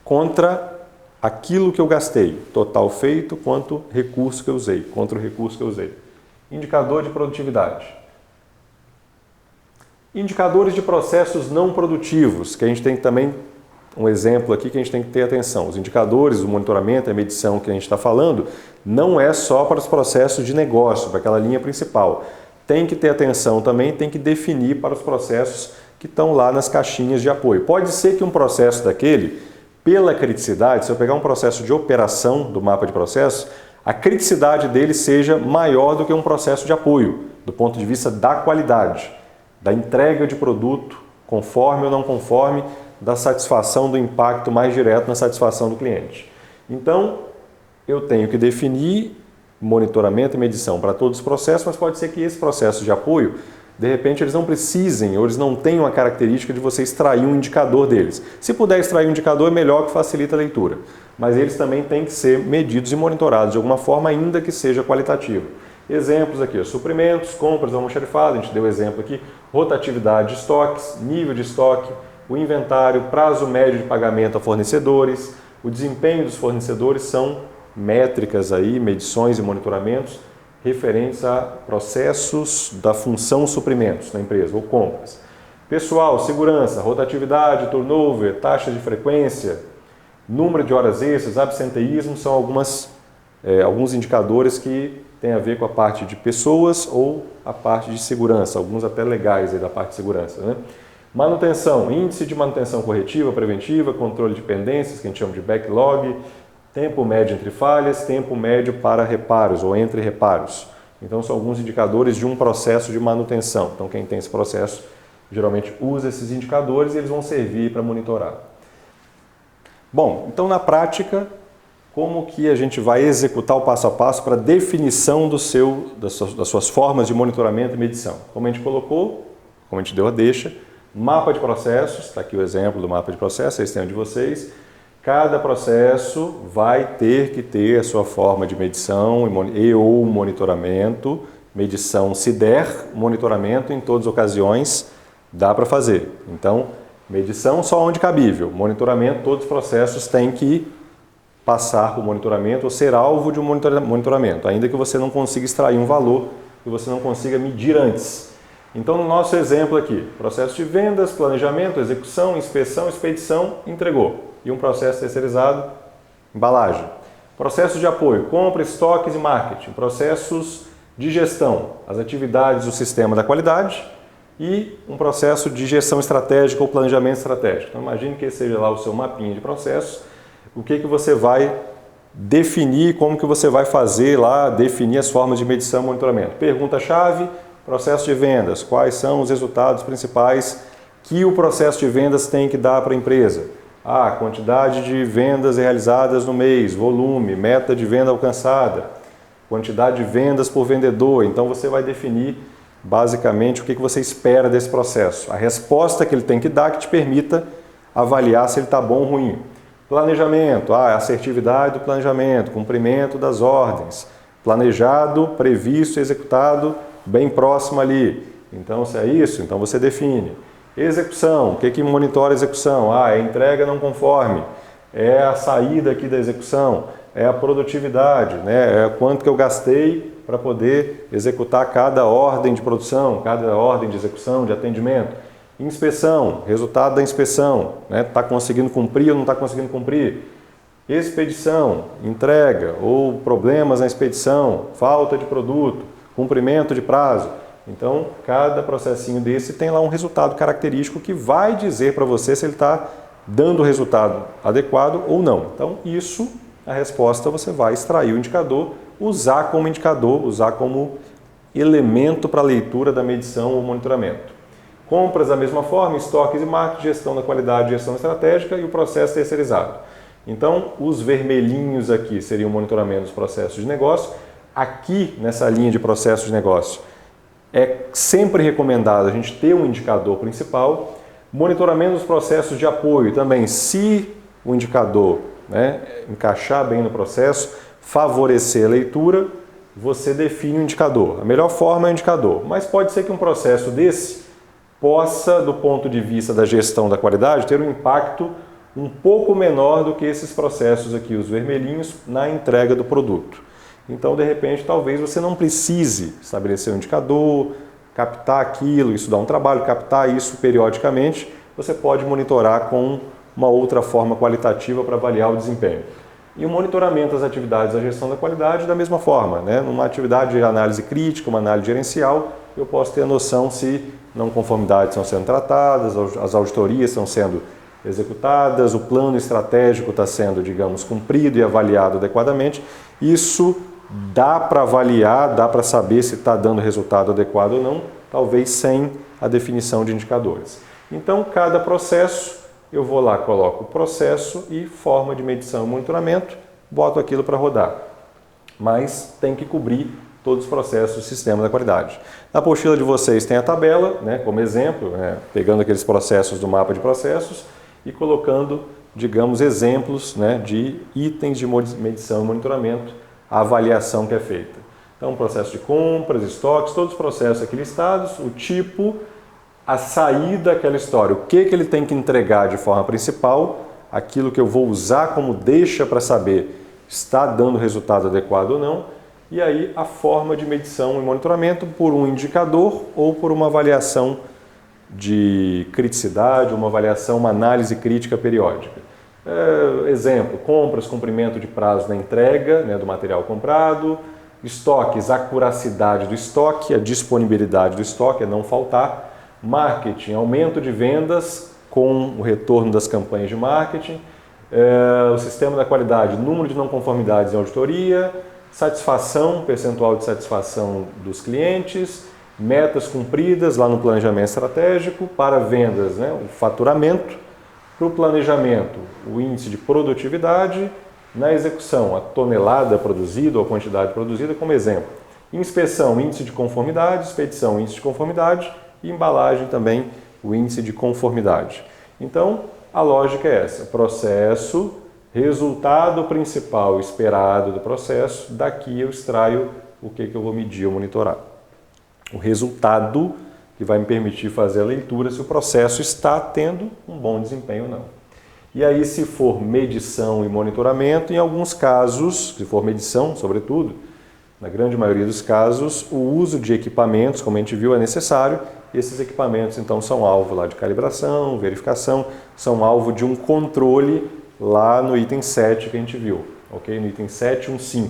contra aquilo que eu gastei. Total feito quanto recurso que eu usei, contra o recurso que eu usei. Indicador de produtividade. Indicadores de processos não produtivos, que a gente tem também um exemplo aqui que a gente tem que ter atenção. Os indicadores, o monitoramento, a medição que a gente está falando, não é só para os processos de negócio, para aquela linha principal. Tem que ter atenção também, tem que definir para os processos que estão lá nas caixinhas de apoio. Pode ser que um processo daquele, pela criticidade, se eu pegar um processo de operação do mapa de processos, a criticidade dele seja maior do que um processo de apoio, do ponto de vista da qualidade, da entrega de produto, conforme ou não conforme, da satisfação, do impacto mais direto na satisfação do cliente. Então, eu tenho que definir monitoramento e medição para todos os processos, mas pode ser que esse processo de apoio, de repente, eles não precisem ou eles não tenham a característica de você extrair um indicador deles. Se puder extrair um indicador, é melhor, que facilita a leitura. Mas eles também têm que ser medidos e monitorados de alguma forma, ainda que seja qualitativo. Exemplos aqui, suprimentos, compras, almoxarifado, a gente deu exemplo aqui, rotatividade de estoques, nível de estoque, o inventário, prazo médio de pagamento a fornecedores, o desempenho dos fornecedores são métricas aí, medições e monitoramentos referentes a processos da função suprimentos na empresa ou compras. Pessoal, segurança, rotatividade, turnover, taxa de frequência, número de horas extras, absenteísmo são alguns indicadores que têm a ver com a parte de pessoas ou a parte de segurança, alguns até legais aí da parte de segurança, né? Manutenção, índice de manutenção corretiva, preventiva, controle de pendências, que a gente chama de backlog, tempo médio entre falhas, tempo médio para reparos ou entre reparos. Então são alguns indicadores de um processo de manutenção. Então quem tem esse processo geralmente usa esses indicadores e eles vão servir para monitorar. Bom, então na prática, como que a gente vai executar o passo a passo para a definição das suas formas de monitoramento e medição? Como a gente colocou, como a gente deu a deixa, mapa de processos, está aqui o exemplo do mapa de processos, vocês têm um de vocês. Cada processo vai ter que ter a sua forma de medição e ou monitoramento. Medição se der, monitoramento em todas as ocasiões dá para fazer. Então, medição só onde cabível. Monitoramento, todos os processos têm que passar por monitoramento ou ser alvo de um monitoramento, ainda que você não consiga extrair um valor que você não consiga medir antes. Então, no nosso exemplo aqui, processo de vendas, planejamento, execução, inspeção, expedição, entregou. E um processo terceirizado, embalagem. Processos de apoio, compra, estoques e marketing. Processos de gestão, as atividades do sistema da qualidade e um processo de gestão estratégica ou planejamento estratégico. Então, imagine que esse seja lá o seu mapinha de processos. O que você vai definir, como que você vai fazer lá, definir as formas de medição e monitoramento. Pergunta-chave, processo de vendas. Quais são os resultados principais que o processo de vendas tem que dar para a empresa? Quantidade de vendas realizadas no mês, volume, meta de venda alcançada, quantidade de vendas por vendedor. Então você vai definir basicamente o que você espera desse processo. A resposta que ele tem que dar que te permita avaliar se ele está bom ou ruim. Planejamento, assertividade do planejamento, cumprimento das ordens. Planejado, previsto e executado bem próximo ali. Então se é isso, então você define. Execução, o que monitora a execução? É a entrega não conforme, é a saída aqui da execução, é a produtividade, né? É quanto que eu gastei para poder executar cada ordem de produção, cada ordem de execução, de atendimento. Inspeção, resultado da inspeção, né? Está conseguindo cumprir ou não está conseguindo cumprir. Expedição, entrega ou problemas na expedição, falta de produto, cumprimento de prazo. Então, cada processinho desse tem lá um resultado característico que vai dizer para você se ele está dando o resultado adequado ou não. Então, isso, a resposta, você vai extrair o indicador, usar como elemento para a leitura da medição ou monitoramento. Compras da mesma forma, estoques e marketing, gestão da qualidade, gestão estratégica e o processo terceirizado. Então, os vermelhinhos aqui seriam o monitoramento dos processos de negócio. Aqui, nessa linha de processos de negócio, é sempre recomendado a gente ter um indicador principal, monitoramento dos processos de apoio também, se o indicador encaixar bem no processo, favorecer a leitura, você define o indicador. A melhor forma é o indicador, mas pode ser que um processo desse possa, do ponto de vista da gestão da qualidade, ter um impacto um pouco menor do que esses processos aqui, os vermelhinhos, na entrega do produto. Então, de repente, talvez você não precise estabelecer um indicador, captar aquilo, isso dá um trabalho, captar isso periodicamente. Você pode monitorar com uma outra forma qualitativa para avaliar o desempenho. E o monitoramento das atividades da gestão da qualidade da mesma forma, né? Numa atividade de análise crítica, uma análise gerencial, eu posso ter a noção se não conformidades estão sendo tratadas, as auditorias estão sendo executadas, o plano estratégico está sendo, digamos, cumprido e avaliado adequadamente. Isso dá para avaliar, dá para saber se está dando resultado adequado ou não, talvez sem a definição de indicadores. Então, cada processo eu vou lá, coloco o processo e forma de medição e monitoramento, boto aquilo para rodar. Mas tem que cobrir todos os processos do sistema da qualidade. Na apostila de vocês tem a tabela, né, como exemplo, pegando aqueles processos do mapa de processos e colocando, digamos, exemplos, né, de itens de medição e monitoramento, a avaliação que é feita. Então, processo de compras, estoques, todos os processos aqui listados, o tipo, a saída daquela história, o que ele tem que entregar de forma principal, aquilo que eu vou usar como deixa para saber está dando resultado adequado ou não, e aí a forma de medição e monitoramento por um indicador ou por uma avaliação de criticidade, uma avaliação, uma análise crítica periódica. Exemplo, compras, cumprimento de prazo na entrega, né, do material comprado, estoques, a acuracidade do estoque, a disponibilidade do estoque, é não faltar, marketing, aumento de vendas com o retorno das campanhas de marketing, o sistema da qualidade, número de não conformidades em auditoria, satisfação, percentual de satisfação dos clientes, metas cumpridas lá no planejamento estratégico, para vendas, né, o faturamento, para o planejamento, o índice de produtividade, na execução, a tonelada produzida ou a quantidade produzida como exemplo. Inspeção, índice de conformidade, expedição, índice de conformidade e embalagem também, o índice de conformidade. Então, a lógica é essa, processo, resultado principal esperado do processo, daqui eu extraio o que eu vou medir ou monitorar. O resultado que vai me permitir fazer a leitura se o processo está tendo um bom desempenho ou não. E aí, se for medição e monitoramento, em alguns casos, se for medição, sobretudo, na grande maioria dos casos, o uso de equipamentos, como a gente viu, é necessário. Esses equipamentos, então, são alvo lá de calibração, verificação, são alvo de um controle lá no item 7 que a gente viu, ok? No item 7.1.5.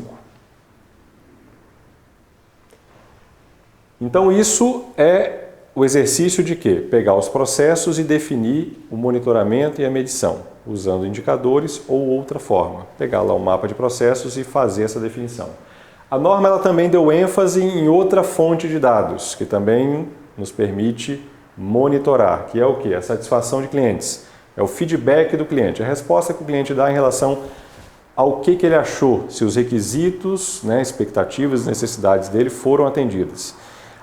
Então, isso é o exercício de quê? Pegar os processos e definir o monitoramento e a medição, usando indicadores ou outra forma. Pegar lá o mapa de processos e fazer essa definição. A norma ela também deu ênfase em outra fonte de dados, que também nos permite monitorar, que é o quê? A satisfação de clientes. É o feedback do cliente, a resposta que o cliente dá em relação ao que ele achou, se os requisitos, né, expectativas e necessidades dele foram atendidas.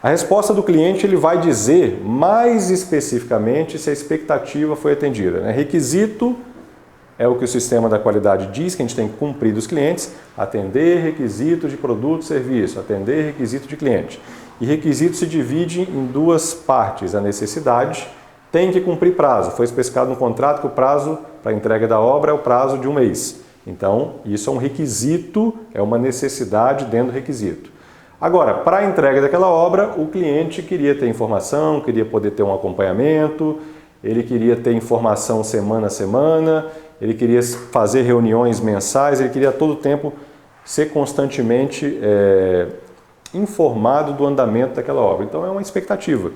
A resposta do cliente ele vai dizer mais especificamente se a expectativa foi atendida, né? Requisito é o que o sistema da qualidade diz que a gente tem que cumprir dos clientes, atender requisito de produto e serviço, atender requisito de cliente. E requisito se divide em duas partes, a necessidade, tem que cumprir prazo, foi especificado no contrato que o prazo para a entrega da obra é o prazo de 1 mês. Então, isso é um requisito, é uma necessidade dentro do requisito. Agora, para a entrega daquela obra, o cliente queria ter informação, queria poder ter um acompanhamento, ele queria ter informação semana a semana, ele queria fazer reuniões mensais, ele queria a todo tempo ser constantemente informado do andamento daquela obra. Então é uma expectativa.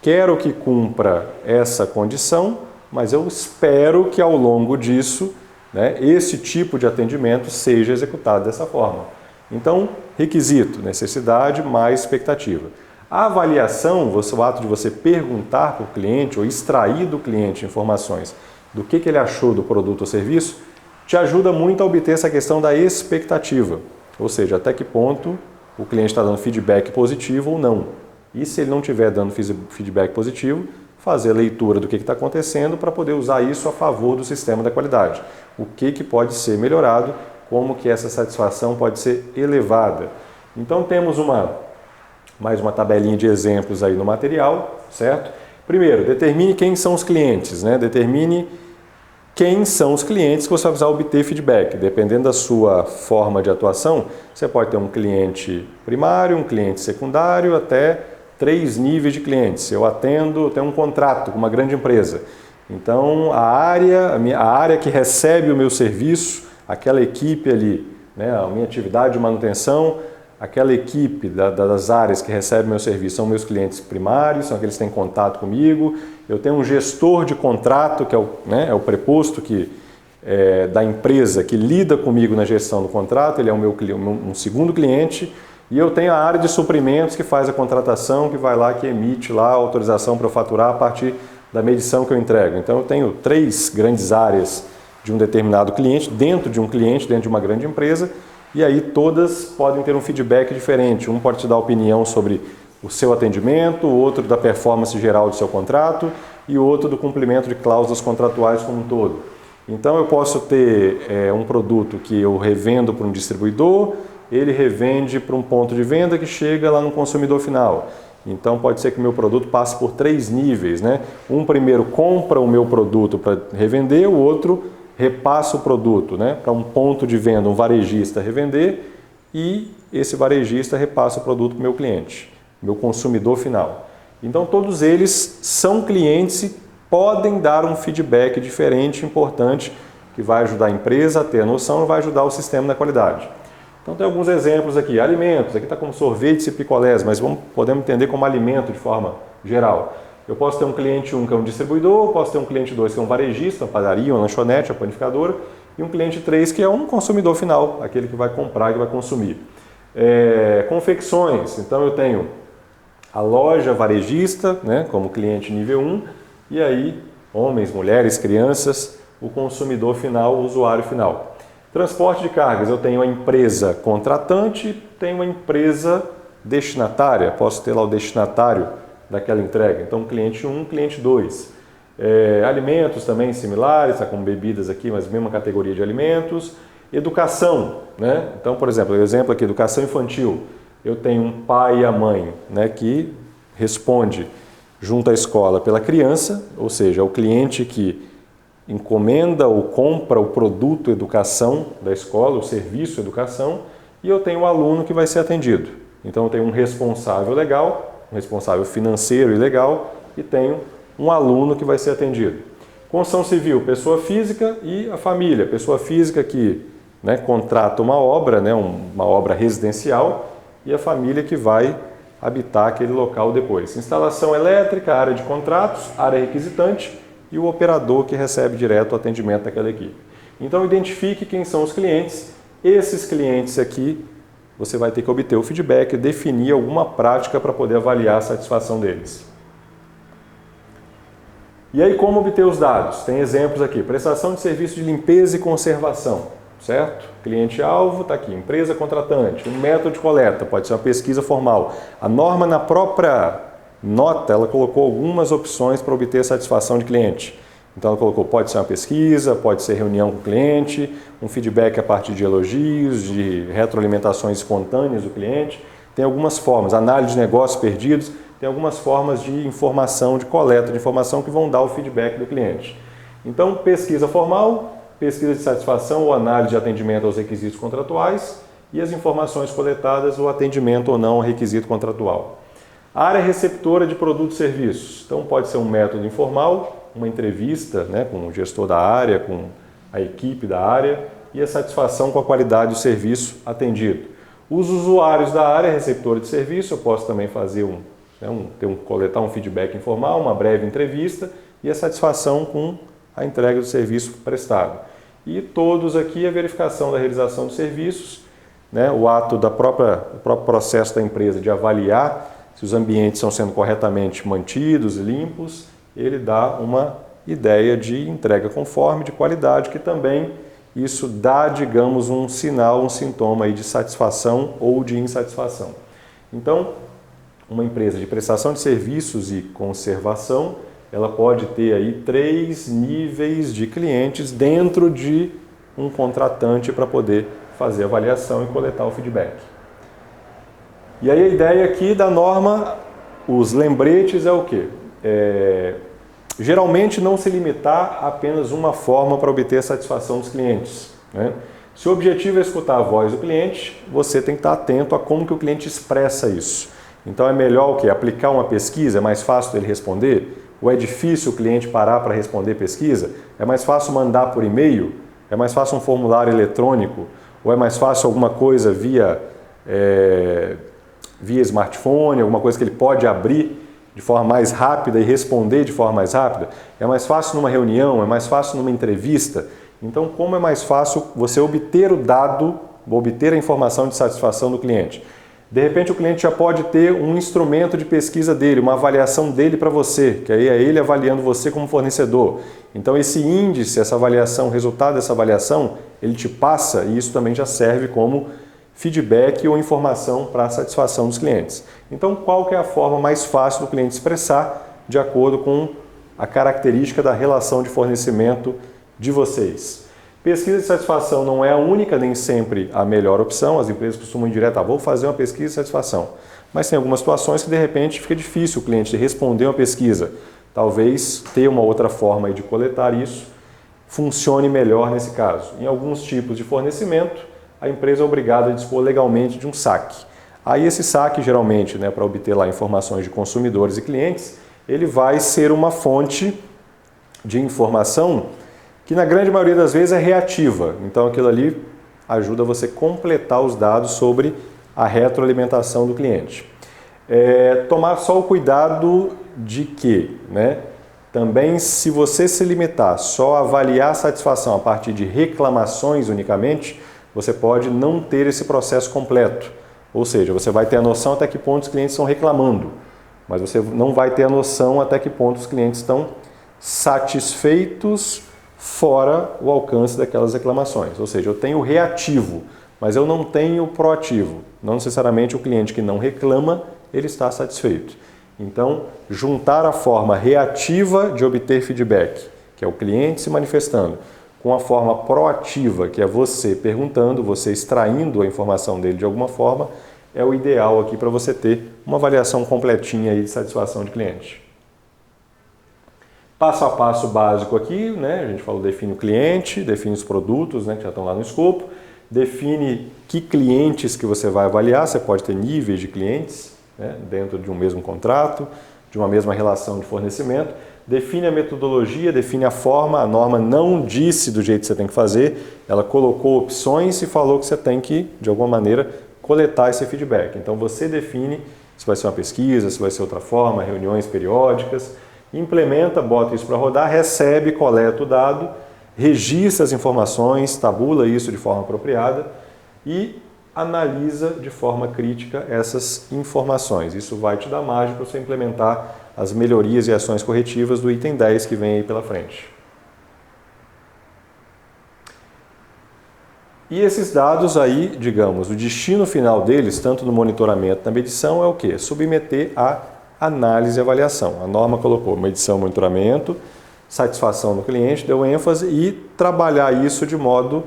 Quero que cumpra essa condição, mas eu espero que ao longo disso, né, esse tipo de atendimento seja executado dessa forma. Então, requisito, necessidade mais expectativa. A avaliação, o ato de você perguntar para o cliente ou extrair do cliente informações do que ele achou do produto ou serviço, te ajuda muito a obter essa questão da expectativa. Ou seja, até que ponto o cliente está dando feedback positivo ou não. E se ele não estiver dando feedback positivo, fazer a leitura do que está acontecendo para poder usar isso a favor do sistema da qualidade. O que pode ser melhorado, como que essa satisfação pode ser elevada. Então temos mais uma tabelinha de exemplos aí no material, certo? Primeiro, determine quem são os clientes, né? Determine quem são os clientes que você vai precisar obter feedback. Dependendo da sua forma de atuação, você pode ter um cliente primário, um cliente secundário, até 3 níveis de clientes. Eu tenho um contrato com uma grande empresa. Então, a área que recebe o meu serviço, aquela equipe ali, né, a minha atividade de manutenção, aquela equipe das áreas que recebe meu serviço são meus clientes primários, são aqueles que têm contato comigo. Eu tenho um gestor de contrato, que é o preposto da empresa que lida comigo na gestão do contrato, ele é um segundo cliente. E eu tenho a área de suprimentos que faz a contratação, que vai lá, que emite lá a autorização para eu faturar a partir da medição que eu entrego. Então eu tenho 3 grandes áreas de um determinado cliente, dentro de uma grande empresa, e aí todas podem ter um feedback diferente. Um pode te dar opinião sobre o seu atendimento, o outro da performance geral do seu contrato e o outro do cumprimento de cláusulas contratuais como um todo. Então eu posso ter um produto que eu revendo para um distribuidor, ele revende para um ponto de venda que chega lá no consumidor final. Então pode ser que o meu produto passe por 3 níveis, né? Um primeiro compra o meu produto para revender, o outro repassa o produto, né, para um ponto de venda, um varejista revender, e esse varejista repassa o produto para o meu cliente, meu consumidor final. Então todos eles são clientes e podem dar um feedback diferente, importante, que vai ajudar a empresa a ter a noção e vai ajudar o sistema na qualidade. Então tem alguns exemplos aqui, alimentos, aqui está como sorvetes e picolés, mas podemos entender como alimento de forma geral. Eu posso ter um cliente 1 que é um distribuidor, posso ter um cliente 2 que é um varejista, uma padaria, uma lanchonete, uma panificadora, e um cliente 3 que é um consumidor final, aquele que vai comprar e que vai consumir. Confecções, então eu tenho a loja varejista, né, como cliente nível 1, e aí homens, mulheres, crianças, o consumidor final, o usuário final. Transporte de cargas, eu tenho a empresa contratante, tenho a empresa destinatária, posso ter lá o destinatário daquela entrega. Então, cliente 1, cliente 2. Alimentos também similares, está com bebidas aqui, mas mesma categoria de alimentos. Educação, né? Então, por exemplo, exemplo aqui, educação infantil. Eu tenho um pai e a mãe, né, que responde junto à escola pela criança, ou seja, é o cliente que encomenda ou compra o produto educação da escola, o serviço educação, e eu tenho um aluno que vai ser atendido. Então eu tenho um responsável legal, um responsável financeiro e legal, e tenho um aluno que vai ser atendido. Construção civil, pessoa física e a família. Pessoa física que, né, contrata uma obra, né, uma obra residencial, e a família que vai habitar aquele local depois. Instalação elétrica, área de contratos, área requisitante e o operador que recebe direto o atendimento daquela equipe. Então identifique quem são os clientes. Esses clientes aqui, você vai ter que obter o feedback, definir alguma prática para poder avaliar a satisfação deles. E aí, como obter os dados? Tem exemplos aqui. Prestação de serviço de limpeza e conservação, certo? Cliente-alvo está aqui, empresa contratante, um método de coleta, pode ser uma pesquisa formal. A norma na própria nota, ela colocou algumas opções para obter a satisfação de cliente. Então ela colocou, pode ser uma pesquisa, pode ser reunião com o cliente, um feedback a partir de elogios, de retroalimentações espontâneas do cliente. Tem algumas formas, análise de negócios perdidos, tem algumas formas de informação, de coleta de informação que vão dar o feedback do cliente. Então, pesquisa formal, pesquisa de satisfação ou análise de atendimento aos requisitos contratuais e as informações coletadas, o atendimento ou não ao requisito contratual. A área receptora de produtos e serviços. Então, pode ser um método informal, uma entrevista, né, com o gestor da área, com a equipe da área e a satisfação com a qualidade do serviço atendido. Os usuários da área receptora de serviço, eu posso também fazer coletar um feedback informal, uma breve entrevista e a satisfação com a entrega do serviço prestado. E todos aqui a verificação da realização dos serviços, né, o ato do próprio processo da empresa de avaliar se os ambientes estão sendo corretamente mantidos, limpos, ele dá uma ideia de entrega conforme, de qualidade, que também isso dá, digamos, um sinal, um sintoma aí de satisfação ou de insatisfação. Então, uma empresa de prestação de serviços e conservação, ela pode ter aí 3 níveis de clientes dentro de um contratante para poder fazer a avaliação e coletar o feedback. E aí a ideia aqui da norma, os lembretes é o quê? Geralmente não se limitar a apenas uma forma para obter a satisfação dos clientes, né? Se o objetivo é escutar a voz do cliente, você tem que estar atento a como que o cliente expressa isso. Então é melhor o quê? Aplicar uma pesquisa, é mais fácil dele responder? Ou é difícil o cliente parar para responder pesquisa? É mais fácil mandar por e-mail? É mais fácil um formulário eletrônico? Ou é mais fácil alguma coisa via smartphone, alguma coisa que ele pode abrir de forma mais rápida e responder de forma mais rápida? É mais fácil numa reunião? É mais fácil numa entrevista? Então, como é mais fácil você obter o dado, obter a informação de satisfação do cliente? De repente o cliente já pode ter um instrumento de pesquisa dele, uma avaliação dele para você, que aí é ele avaliando você como fornecedor. Então esse índice, essa avaliação, o resultado dessa avaliação, ele te passa e isso também já serve como feedback ou informação para a satisfação dos clientes. Então qual que é a forma mais fácil do cliente expressar de acordo com a característica da relação de fornecimento de vocês? Pesquisa de satisfação não é a única, nem sempre a melhor opção. As empresas costumam ir direto, vou fazer uma pesquisa de satisfação. Mas tem algumas situações que de repente fica difícil o cliente responder uma pesquisa. Talvez ter uma outra forma de coletar isso funcione melhor nesse caso. Em alguns tipos de fornecimento, a empresa é obrigada a dispor legalmente de um saque. Aí esse saque, geralmente, para obter lá informações de consumidores e clientes, ele vai ser uma fonte de informação que na grande maioria das vezes é reativa. Então aquilo ali ajuda você a completar os dados sobre a retroalimentação do cliente. Tomar só o cuidado de que, também se você se limitar só a avaliar a satisfação a partir de reclamações unicamente, você pode não ter esse processo completo. Ou seja, você vai ter a noção até que ponto os clientes estão reclamando, mas você não vai ter a noção até que ponto os clientes estão satisfeitos fora o alcance daquelas reclamações. Ou seja, eu tenho o reativo, mas eu não tenho o proativo. Não necessariamente o cliente que não reclama, ele está satisfeito. Então, juntar a forma reativa de obter feedback, que é o cliente se manifestando, com a forma proativa, que é você perguntando, você extraindo a informação dele de alguma forma, é o ideal aqui para você ter uma avaliação completinha aí de satisfação de cliente. Passo a passo básico aqui, a gente falou, define o cliente, define os produtos, que já estão lá no escopo, define que clientes que você vai avaliar, você pode ter níveis de clientes dentro de um mesmo contrato, de uma mesma relação de fornecimento, define a metodologia, define a forma, a norma não disse do jeito que você tem que fazer, ela colocou opções e falou que você tem que, de alguma maneira, coletar esse feedback. Então você define se vai ser uma pesquisa, se vai ser outra forma, reuniões periódicas, implementa, bota isso para rodar, recebe, coleta o dado, registra as informações, tabula isso de forma apropriada e analisa de forma crítica essas informações. Isso vai te dar margem para você implementar as melhorias e ações corretivas do item 10 que vem aí pela frente. E esses dados aí, digamos, o destino final deles, tanto no monitoramento quanto na medição, é o quê? Submeter a análise e avaliação. A norma colocou medição, monitoramento, satisfação do cliente, deu ênfase e trabalhar isso de modo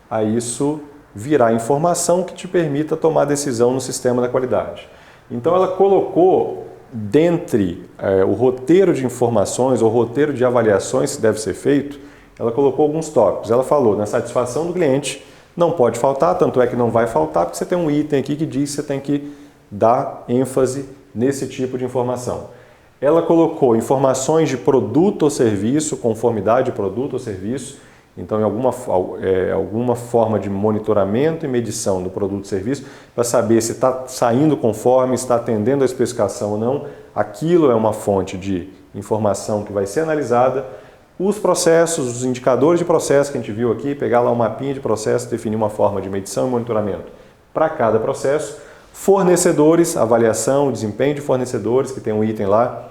a isso virar informação que te permita tomar decisão no sistema da qualidade. Então ela colocou dentre o roteiro de informações ou roteiro de avaliações que deve ser feito, ela colocou alguns tópicos. Ela falou na satisfação do cliente, não pode faltar, tanto é que não vai faltar, porque você tem um item aqui que diz que você tem que dar ênfase nesse tipo de informação. Ela colocou informações de produto ou serviço, conformidade de produto ou serviço, então em alguma forma de monitoramento e medição do produto ou serviço, para saber se está saindo conforme, está atendendo a especificação ou não, aquilo é uma fonte de informação que vai ser analisada. Os processos, os indicadores de processo que a gente viu aqui, pegar lá um mapinha de processo, definir uma forma de medição e monitoramento para cada processo. Fornecedores, avaliação, desempenho de fornecedores, que tem um item lá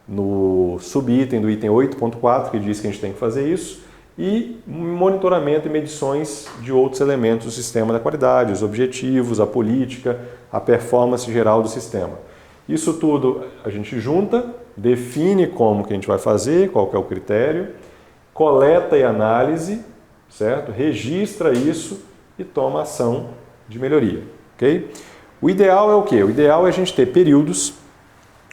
no subitem do item 8.4 que diz que a gente tem que fazer isso. E monitoramento e medições de outros elementos do sistema da qualidade, os objetivos, a política, a performance geral do sistema. Isso tudo a gente junta, define como que a gente vai fazer, qual que é o critério, coleta e análise, certo? Registra isso e toma ação de melhoria, ok? O ideal é o quê? O ideal é a gente ter períodos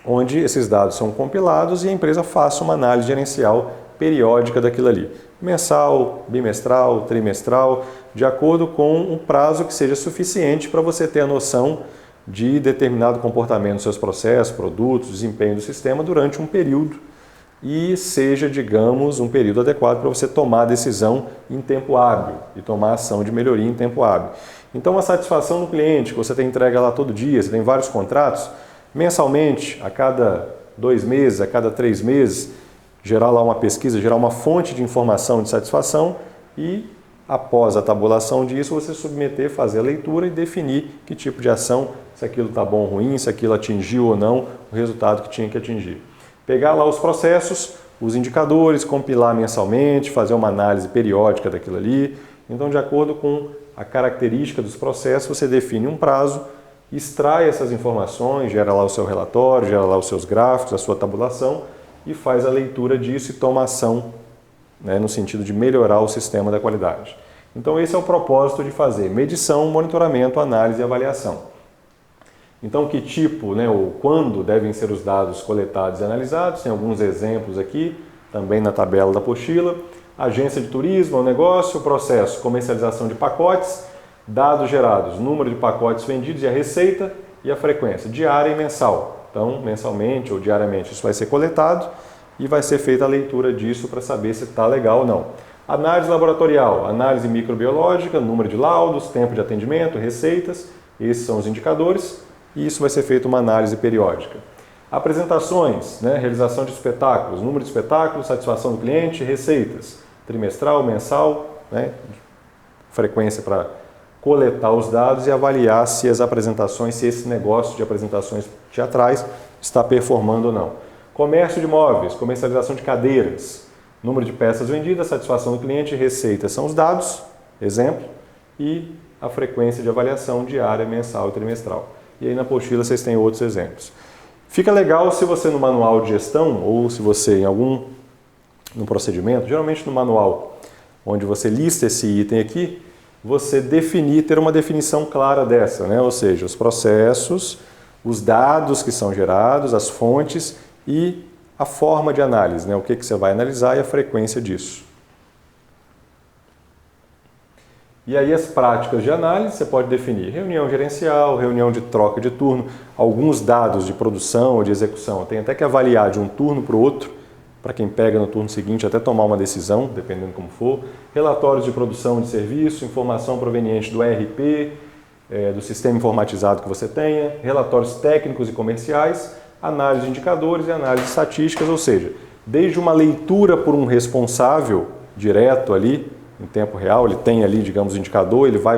onde esses dados são compilados e a empresa faça uma análise gerencial periódica daquilo ali. Mensal, bimestral, trimestral, de acordo com um prazo que seja suficiente para você ter a noção de determinado comportamento dos seus processos, produtos, desempenho do sistema durante um período e seja, digamos, um período adequado para você tomar a decisão em tempo hábil e tomar ação de melhoria em tempo hábil. Então, a satisfação do cliente, que você tem entrega lá todo dia, você tem vários contratos, mensalmente, a cada 2 meses, a cada 3 meses, gerar lá uma pesquisa, gerar uma fonte de informação de satisfação e após a tabulação disso, você submeter, fazer a leitura e definir que tipo de ação, se aquilo está bom ou ruim, se aquilo atingiu ou não o resultado que tinha que atingir. Pegar lá os processos, os indicadores, compilar mensalmente, fazer uma análise periódica daquilo ali. Então, de acordo com a característica dos processos, você define um prazo, extrai essas informações, gera lá o seu relatório, gera lá os seus gráficos, a sua tabulação e faz a leitura disso e toma ação, né, no sentido de melhorar o sistema da qualidade. Então, esse é o propósito de fazer medição, monitoramento, análise e avaliação. Então, que tipo, né, ou quando devem ser os dados coletados e analisados? Tem alguns exemplos aqui, também na tabela da apostila. Agência de turismo, o negócio, o processo, comercialização de pacotes, dados gerados, número de pacotes vendidos e a receita e a frequência diária e mensal. Então, mensalmente ou diariamente isso vai ser coletado e vai ser feita a leitura disso para saber se está legal ou não. Análise laboratorial, análise microbiológica, número de laudos, tempo de atendimento, receitas, esses são os indicadores. E isso vai ser feito uma análise periódica. Apresentações, né, realização de espetáculos, número de espetáculos, satisfação do cliente, receitas, trimestral, mensal, né, frequência para coletar os dados e avaliar se as apresentações, se esse negócio de apresentações teatrais está performando ou não. Comércio de móveis, comercialização de cadeiras, número de peças vendidas, satisfação do cliente, receitas são os dados, exemplo, e a frequência de avaliação diária, mensal e trimestral. E aí na apostila vocês têm outros exemplos. Fica legal se você no manual de gestão ou se você no procedimento, geralmente no manual onde você lista esse item aqui, você ter uma definição clara dessa, né? Ou seja, os processos, os dados que são gerados, as fontes e a forma de análise, né? O que você vai analisar e a frequência disso. E aí as práticas de análise, você pode definir reunião gerencial, reunião de troca de turno, alguns dados de produção ou de execução. Tem até que avaliar de um turno para o outro, para quem pega no turno seguinte até tomar uma decisão, dependendo como for. Relatórios de produção de serviço, informação proveniente do ERP, do sistema informatizado que você tenha, relatórios técnicos e comerciais, análise de indicadores e análise de estatísticas, ou seja, desde uma leitura por um responsável direto ali, em tempo real, ele tem ali, digamos, o indicador, ele vai,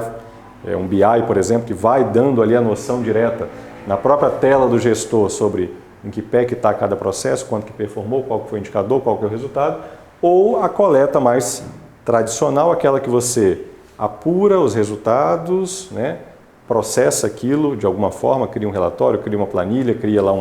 um BI, por exemplo, que vai dando ali a noção direta na própria tela do gestor sobre em que pé que está cada processo, quanto que performou, qual que foi o indicador, qual que é o resultado, ou a coleta mais tradicional, aquela que você apura os resultados, né, processa aquilo de alguma forma, cria um relatório, cria uma planilha, cria lá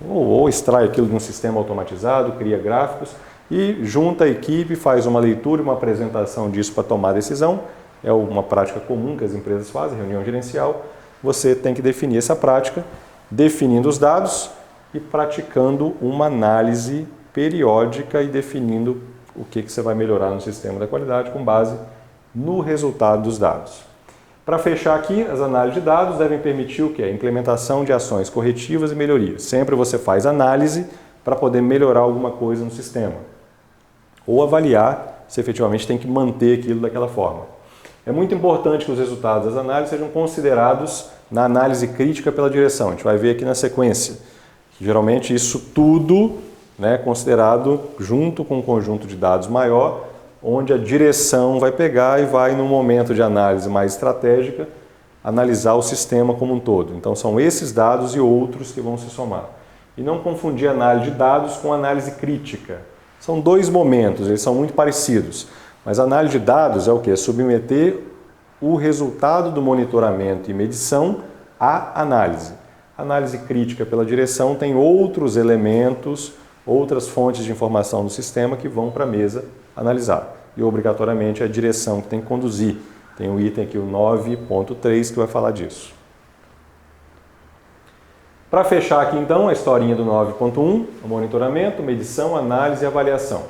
ou extrai aquilo de um sistema automatizado, cria gráficos, e junta a equipe, faz uma leitura e uma apresentação disso para tomar decisão. É uma prática comum que as empresas fazem, reunião gerencial. Você tem que definir essa prática, definindo os dados e praticando uma análise periódica e definindo o que você vai melhorar no sistema da qualidade com base no resultado dos dados. Para fechar aqui, as análises de dados devem permitir o quê? A implementação de ações corretivas e melhorias. Sempre você faz análise para poder melhorar alguma coisa no sistema. Ou avaliar se efetivamente tem que manter aquilo daquela forma. É muito importante que os resultados das análises sejam considerados na análise crítica pela direção. A gente vai ver aqui na sequência. Geralmente isso tudo, né, considerado junto com um conjunto de dados maior, onde a direção vai pegar e vai, no momento de análise mais estratégica, analisar o sistema como um todo. Então são esses dados e outros que vão se somar. E não confundir análise de dados com análise crítica. São dois momentos, eles são muito parecidos. Mas a análise de dados é o quê? É submeter o resultado do monitoramento e medição à análise. A análise crítica pela direção tem outros elementos, outras fontes de informação do sistema que vão para a mesa analisar. E obrigatoriamente é a direção que tem que conduzir. Tem um item aqui, o 9.3, que vai falar disso. Para fechar aqui então a historinha do 9.1, o monitoramento, medição, análise e avaliação.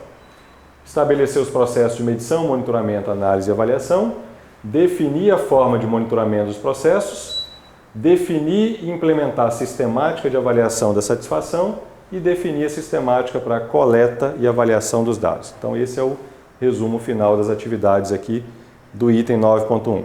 Estabelecer os processos de medição, monitoramento, análise e avaliação, definir a forma de monitoramento dos processos, definir e implementar a sistemática de avaliação da satisfação e definir a sistemática para a coleta e avaliação dos dados. Então esse é o resumo final das atividades aqui do item 9.1.